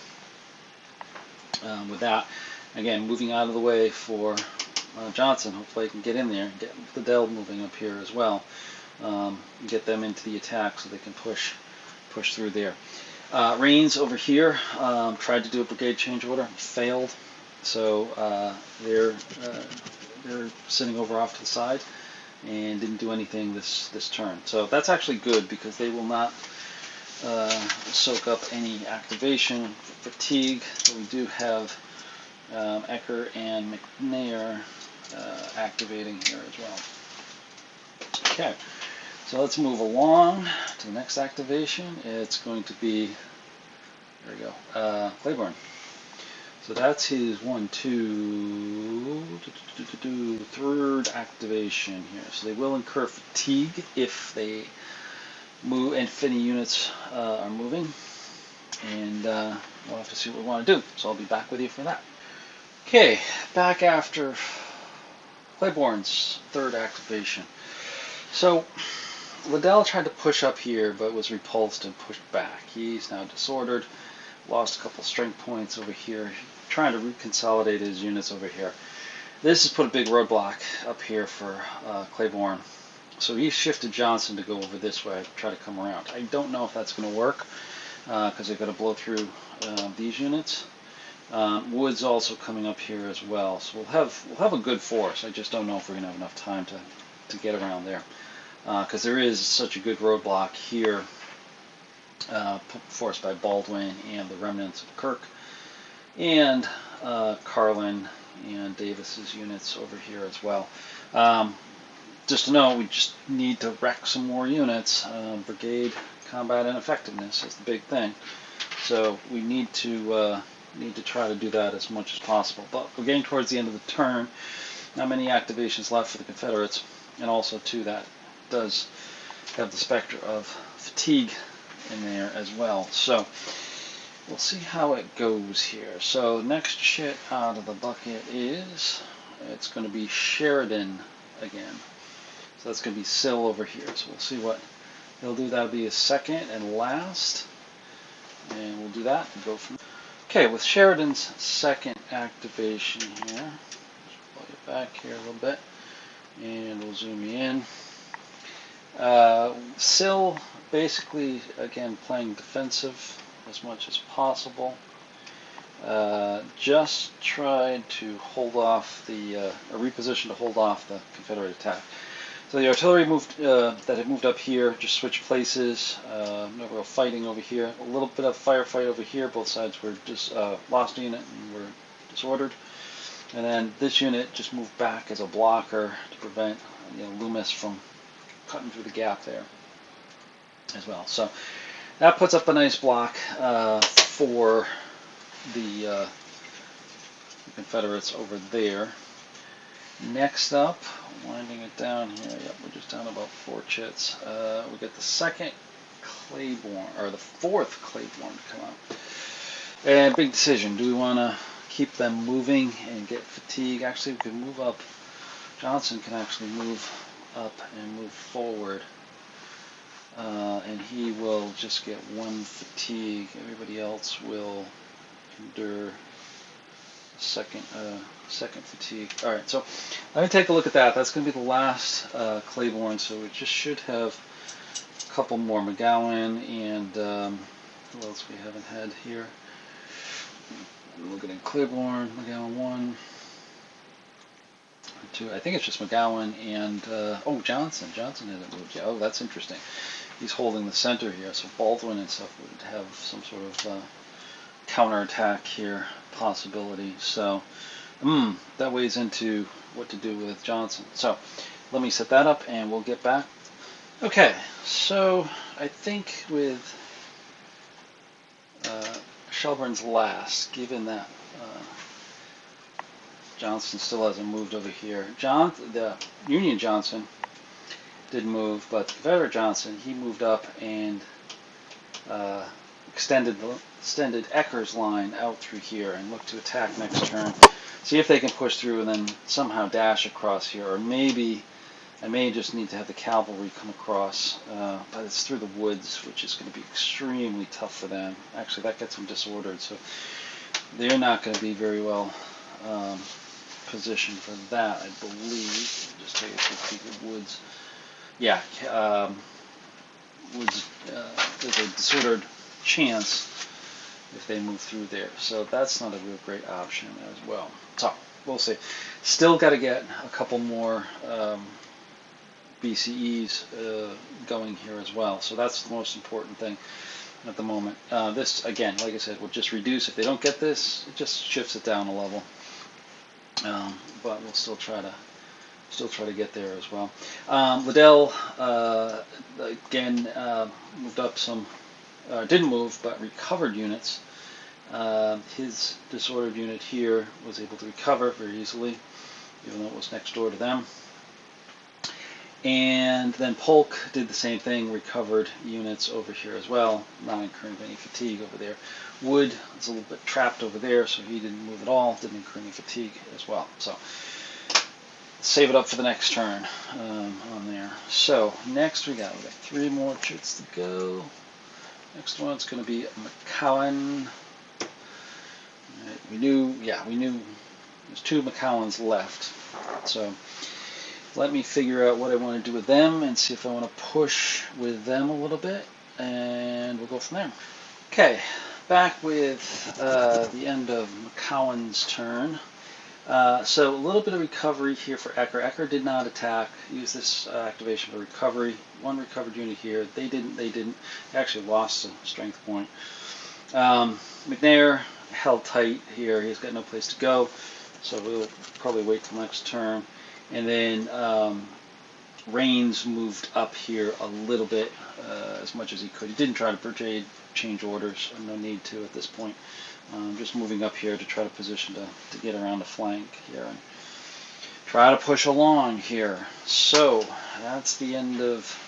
With that, again, moving out of the way for Johnson. Hopefully he can get in there and get the Dell moving up here as well. Get them into the attack so they can push through there. Rains over here tried to do a brigade change order, failed, so they're sitting over off to the side and didn't do anything this turn. So that's actually good, because they will not soak up any activation fatigue. So we do have Ecker and McNair activating here as well. Okay. So let's move along to the next activation. It's going to be, there we go, Claiborne. So that's his 1, 2, third activation here. So they will incur fatigue if they move, and if any units are moving. And we'll have to see what we want to do. So I'll be back with you for that. Okay, back after Claiborne's third activation. So Liddell tried to push up here, but was repulsed and pushed back. He's now disordered, lost a couple strength points over here, trying to reconsolidate his units over here. This has put a big roadblock up here for Claiborne. So he shifted Johnson to go over this way, try to come around. I don't know if that's going to work, because they're going to blow through these units. Wood's also coming up here as well, so we'll have a good force. I just don't know if we're going to have enough time to get around there. Because there is such a good roadblock here, forced by Baldwin and the remnants of Kirk, and Carlin and Davis's units over here as well. Just to know, we just need to wreck some more units. Brigade combat and effectiveness is the big thing, so we need to try to do that as much as possible. But we're getting towards the end of the turn. Not many activations left for the Confederates, and also too that does have the specter of fatigue in there as well. So we'll see how it goes here. So next shit out of the bucket is, it's going to be Sheridan again. So that's going to be Sill over here. So we'll see what he'll do. That'll be his second and last. And we'll do that and go from there. Okay, with Sheridan's second activation here, just pull you back here a little bit, and we'll zoom you in. Sill basically, again, playing defensive as much as possible. Just tried to hold off a reposition to hold off the Confederate attack. So the artillery moved that had moved up here, just switched places. No real fighting over here. A little bit of firefight over here. Both sides were just lost a unit and were disordered. And then this unit just moved back as a blocker to prevent Loomis from cutting through the gap there as well. So that puts up a nice block for the Confederates over there. Next up, winding it down here, yep, we're just down about 4 chits. We get the second Claiborne, or the fourth Claiborne to come out. And big decision, do we want to keep them moving and get fatigue? Actually, we can move up. Johnson can actually move up and move forward. And he will just get 1 fatigue. Everybody else will endure second fatigue. All right, so let me take a look at that. That's going to be the last Claiborne, so we just should have a couple more. McGowan and who else we haven't had here? I'm looking at Claiborne, McGowan 1, 2. I think it's just McGowan and oh, Johnson. Johnson hasn't moved yet. Oh, that's interesting. He's holding the center here, so Baldwin and stuff would have some sort of counterattack here possibility. So that weighs into what to do with Johnson. So let me set that up and we'll get back. Okay, so I think with Shelburne's last, given that Johnson still hasn't moved over here. The Union Johnson did move, but Confederate Johnson, he moved up and extended Ecker's line out through here and look to attack next turn. See if they can push through and then somehow dash across here, or maybe I may just need to have the cavalry come across, but it's through the woods, which is going to be extremely tough for them. Actually, that gets them disordered, so they're not going to be very well positioned for that, I believe. Just take a quick peek at woods. Yeah, woods, there's a disordered chance if they move through there. So that's not a real great option as well. So we'll see. Still got to get a couple more BCEs going here as well. So that's the most important thing at the moment. This, again, like I said, will just reduce. If they don't get this, it just shifts it down a level. But we'll still try to get there as well. Liddell, again, moved up some, didn't move, but recovered units. His disordered unit here was able to recover very easily, even though it was next door to them. And then Polk did the same thing, recovered units over here as well, not incurring any fatigue over there. Wood is a little bit trapped over there, so he didn't move at all, didn't incur any fatigue as well. So save it up for the next turn on there. So next we got 3 more chits to go. Next one's going to be McCowan. Right, we knew there's 2 McCowans left. So let me figure out what I want to do with them and see if I want to push with them a little bit, and we'll go from there. Okay, back with the end of McCowan's turn. So a little bit of recovery here for Ecker. Ecker did not attack. Use this activation for recovery. 1 recovered unit here. They didn't. They actually lost a strength point. McNair held tight here. He's got no place to go, so we'll probably wait till next turn. And then Rains moved up here a little bit, as much as he could. He didn't try to change orders. No need to at this point. Just moving up here to try to position to get around the flank here and try to push along here. So that's the end of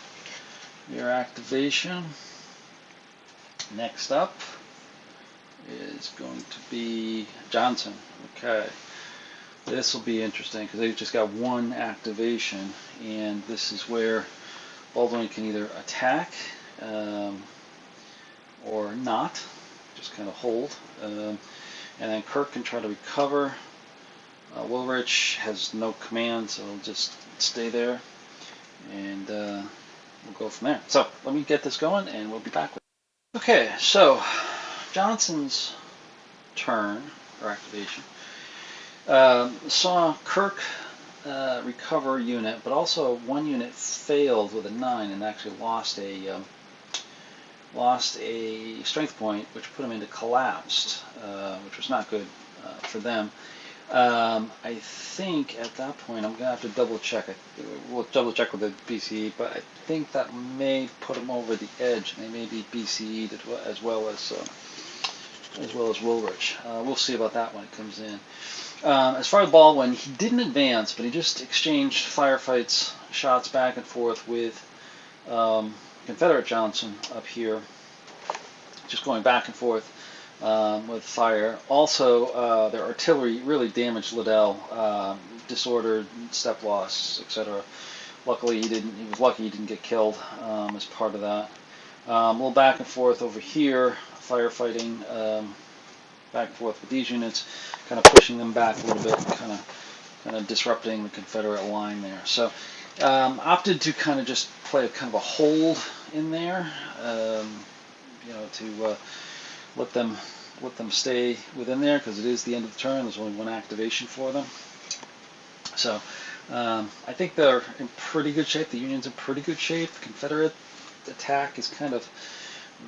Your activation. Next up is going to be Johnson. Okay. This will be interesting because they've just got one activation, and this is where Baldwin can either attack or not, just kind of hold. And then Kirk can try to recover. Woolrich has no command, so he'll just stay there, and we'll go from there. So let me get this going, and we'll be back with you. Okay, so Johnson's turn, or activation, saw Kirk recover a unit, but also one unit failed with a 9 and actually lost a strength point, which put him into collapsed, which was not good for them. I think at that point I'm gonna have to double check. We'll double check with the BCE, but I think that may put him over the edge, and they may be BCE'd as well as Woolrich. We'll see about that when it comes in. As far as Baldwin, he didn't advance, but he just exchanged firefights, shots back and forth with Confederate Johnson up here, just going back and forth with fire. Also, their artillery really damaged Liddell, disordered, step loss, etc. Luckily, he was lucky he didn't get killed as part of that. A little back and forth over here, firefighting back and forth with these units, kind of pushing them back a little bit, kind of disrupting the Confederate line there. So opted to kind of just play a kind of a hold in there, to let them stay within there, because it is the end of the turn. There's only one activation for them. So I think they're in pretty good shape. The Union's in pretty good shape. The Confederate attack is kind of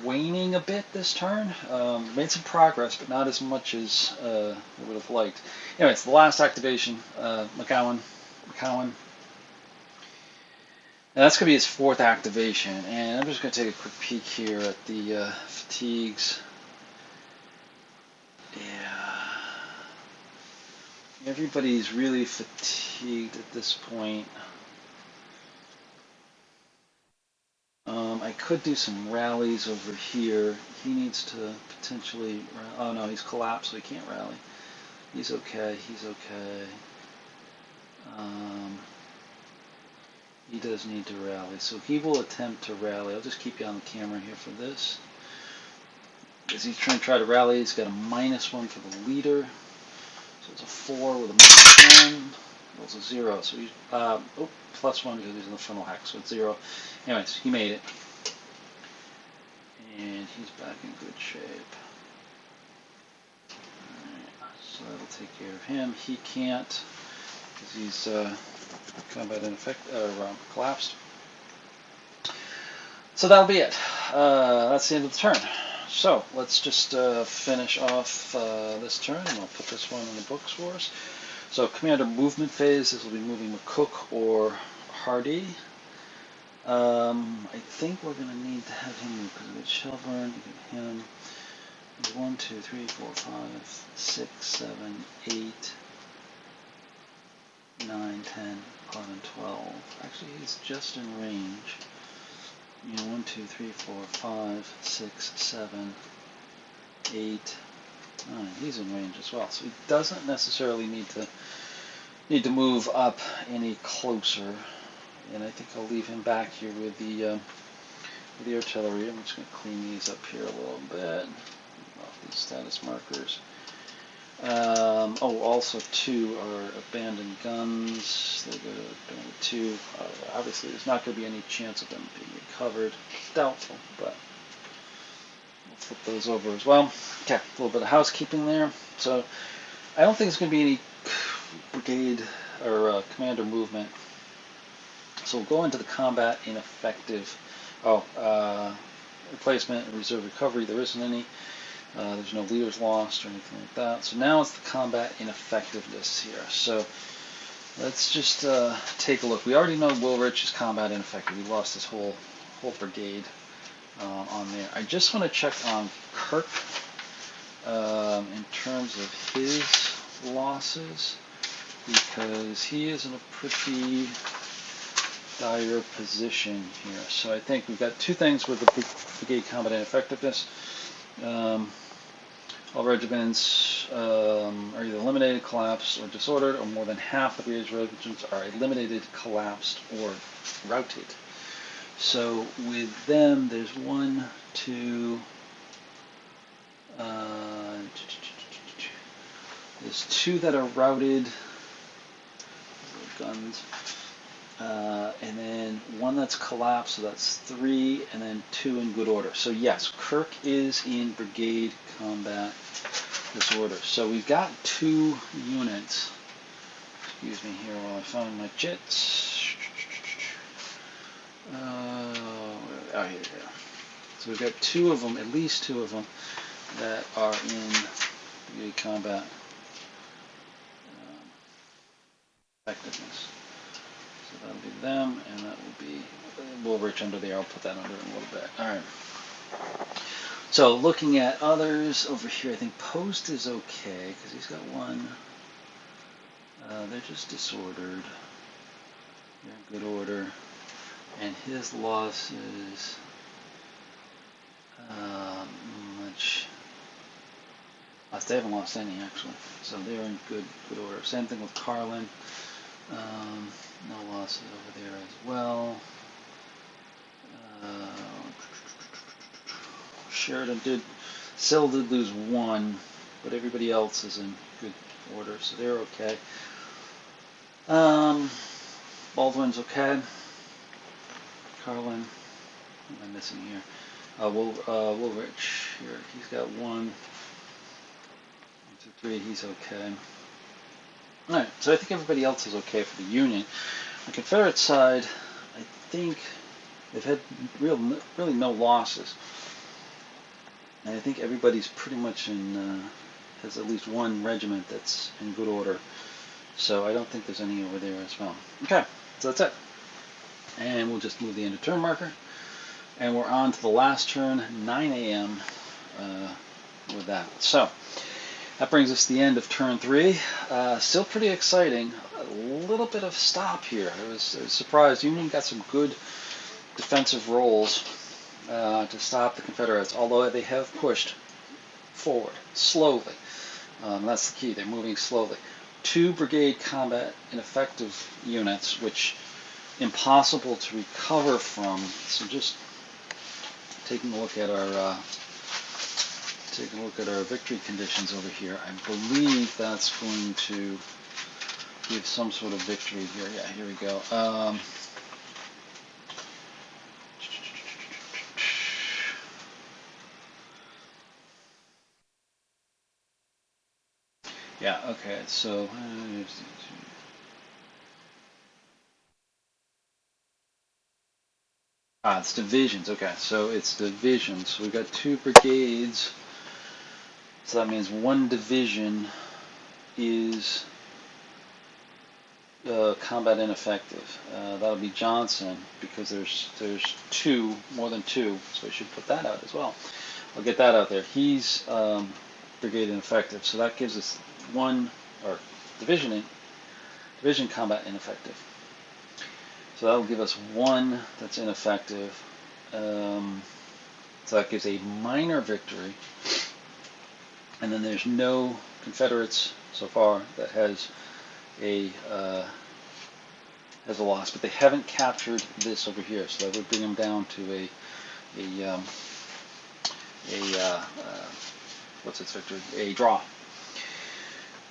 waning a bit this turn. Made some progress, but not as much as we would have liked. Anyway, it's the last activation. McCowan. Now that's going to be his 4th activation, and I'm just going to take a quick peek here at the fatigues. Yeah, everybody's really fatigued at this point. I could do some rallies over here. He needs to potentially. Oh no, he's collapsed, so he can't rally. He's okay. He does need to rally, so he will attempt to rally. I'll just keep you on the camera here for this. As he's trying to rally, he's got a -1 for the leader. So it's a 4 with a -1. Rolls a 0. So he's +1 because he's in the frontal hack, so it's 0. Anyways, he made it. And he's back in good shape. Alright, so that'll take care of him. He can't, because he's combat collapsed. So that'll be it. That's the end of the turn. So let's just finish off this turn, and I'll put this one in the books for us. So commander movement phase, this will be moving with Cook or Hardy. I think we're going to need to have him move, because we get Shelburne, we get him. 1, 2, 3, 4, 5, 6, 7, 8, 9, 10, 11, 12. Actually, he's just in range. 1, 2, 3, 4, 5, 6, 7, 8, 9. He's in range as well, so he doesn't necessarily need to move up any closer. And I think I'll leave him back here with the artillery. I'm just going to clean these up here a little bit. Off these status markers. Also 2 are abandoned guns. They go to abandoned 2. Obviously, there's not going to be any chance of them being recovered. It's doubtful, but we'll flip those over as well. Okay, a little bit of housekeeping there. So I don't think there's going to be any brigade or commander movement. So we'll go into the combat ineffective. Replacement and reserve recovery. There isn't any. There's no leaders lost or anything like that. So now it's the combat ineffectiveness here. So let's just take a look. We already know Woolrich is combat ineffective. He lost his whole brigade on there. I just want to check on Kirk in terms of his losses, because he is in a pretty dire position here. So I think we've got two things with the brigade combat ineffectiveness. All regiments are either eliminated, collapsed, or disordered, or more than half the brigade's regiments are eliminated, collapsed, or routed. So with them, there's one, two, there's two that are routed, guns, and then one that's collapsed, so that's three, and then two in good order. So yes, Kirk is in brigade combat disorder. So we've got two units. Excuse me here while I find my jits. Oh, here we go. So we've got two of them, at least two of them, that are in brigade combat effectiveness. So that'll be them, and that will be Woolrich under there. I'll put that under in a little bit. All right. So looking at others over here, I think Post is okay because he's got one. They're just disordered. They're in good order, and his losses much. They haven't lost any actually, so they're in good order. Same thing with Carlin. No losses over there as well. Sheridan Sill did lose one, but everybody else is in good order, so they're okay. Baldwin's okay. Carlin, what am I missing here? Woolrich here, he's got one, two, three, he's okay. Alright, so I think everybody else is okay for the Union. On the Confederate side, I think they've had really no losses. And I think everybody's pretty much has at least one regiment that's in good order. So I don't think there's any over there as well. Okay, so that's it. And we'll just move the end of turn marker. And we're on to the last turn, 9 a.m. With that. So that brings us to the end of turn 3. Still pretty exciting. A little bit of stop here. I was surprised. Union got some good defensive rolls to stop the Confederates, although they have pushed forward slowly. That's the key. They're moving slowly. 2 brigade combat ineffective units, which impossible to recover from. So just taking a look at our victory conditions over here. I believe that's going to give some sort of victory here. Yeah, here we go. Yeah, okay, so it's divisions. Okay, so it's divisions. So we've got 2 brigades. So that means 1 division is combat ineffective. That'll be Johnson because there's 2, more than 2. So I should put that out as well. I'll get that out there. He's brigade ineffective. So that gives us 1 or division combat ineffective. So that'll give us 1 that's ineffective. So that gives a minor victory. And then there's no Confederates so far that has a loss, but they haven't captured this over here, so that would bring them down to what's its victory? A draw.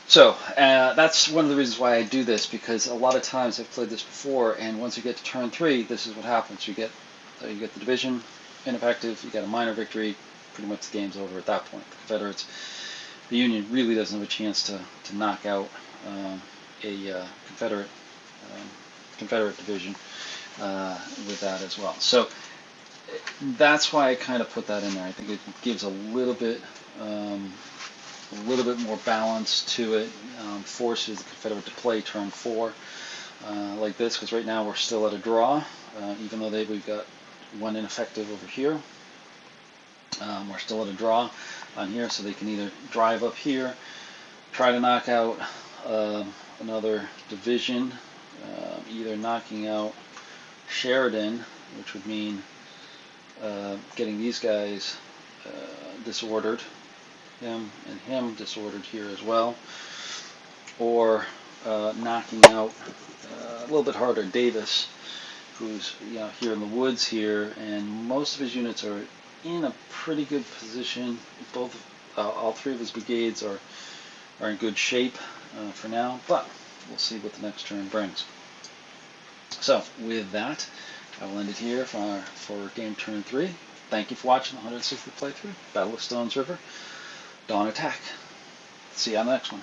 So that's one of the reasons why I do this, because a lot of times I've played this before, and once you get to turn 3, this is what happens. You get the division ineffective, you get a minor victory, pretty much the game's over at that point. The Confederates, the Union really doesn't have a chance to knock out a Confederate division with that as well. So that's why I kind of put that in there. I think it gives a little bit more balance to it, forces the Confederate to play turn 4 like this, because right now we're still at a draw, even though we've got 1 ineffective over here. We're still at a draw on here, so they can either drive up here, try to knock out another division, either knocking out Sheridan, which would mean getting these guys disordered, him and him disordered here as well, or knocking out a little bit harder Davis, who's here in the woods here, and most of his units are in a pretty good position. All three of his brigades are in good shape for now, but we'll see what the next turn brings. So with that, I will end it here for game turn 3. Thank you for watching the 160th playthrough, Battle of Stones River, Dawn Attack. See you on the next one.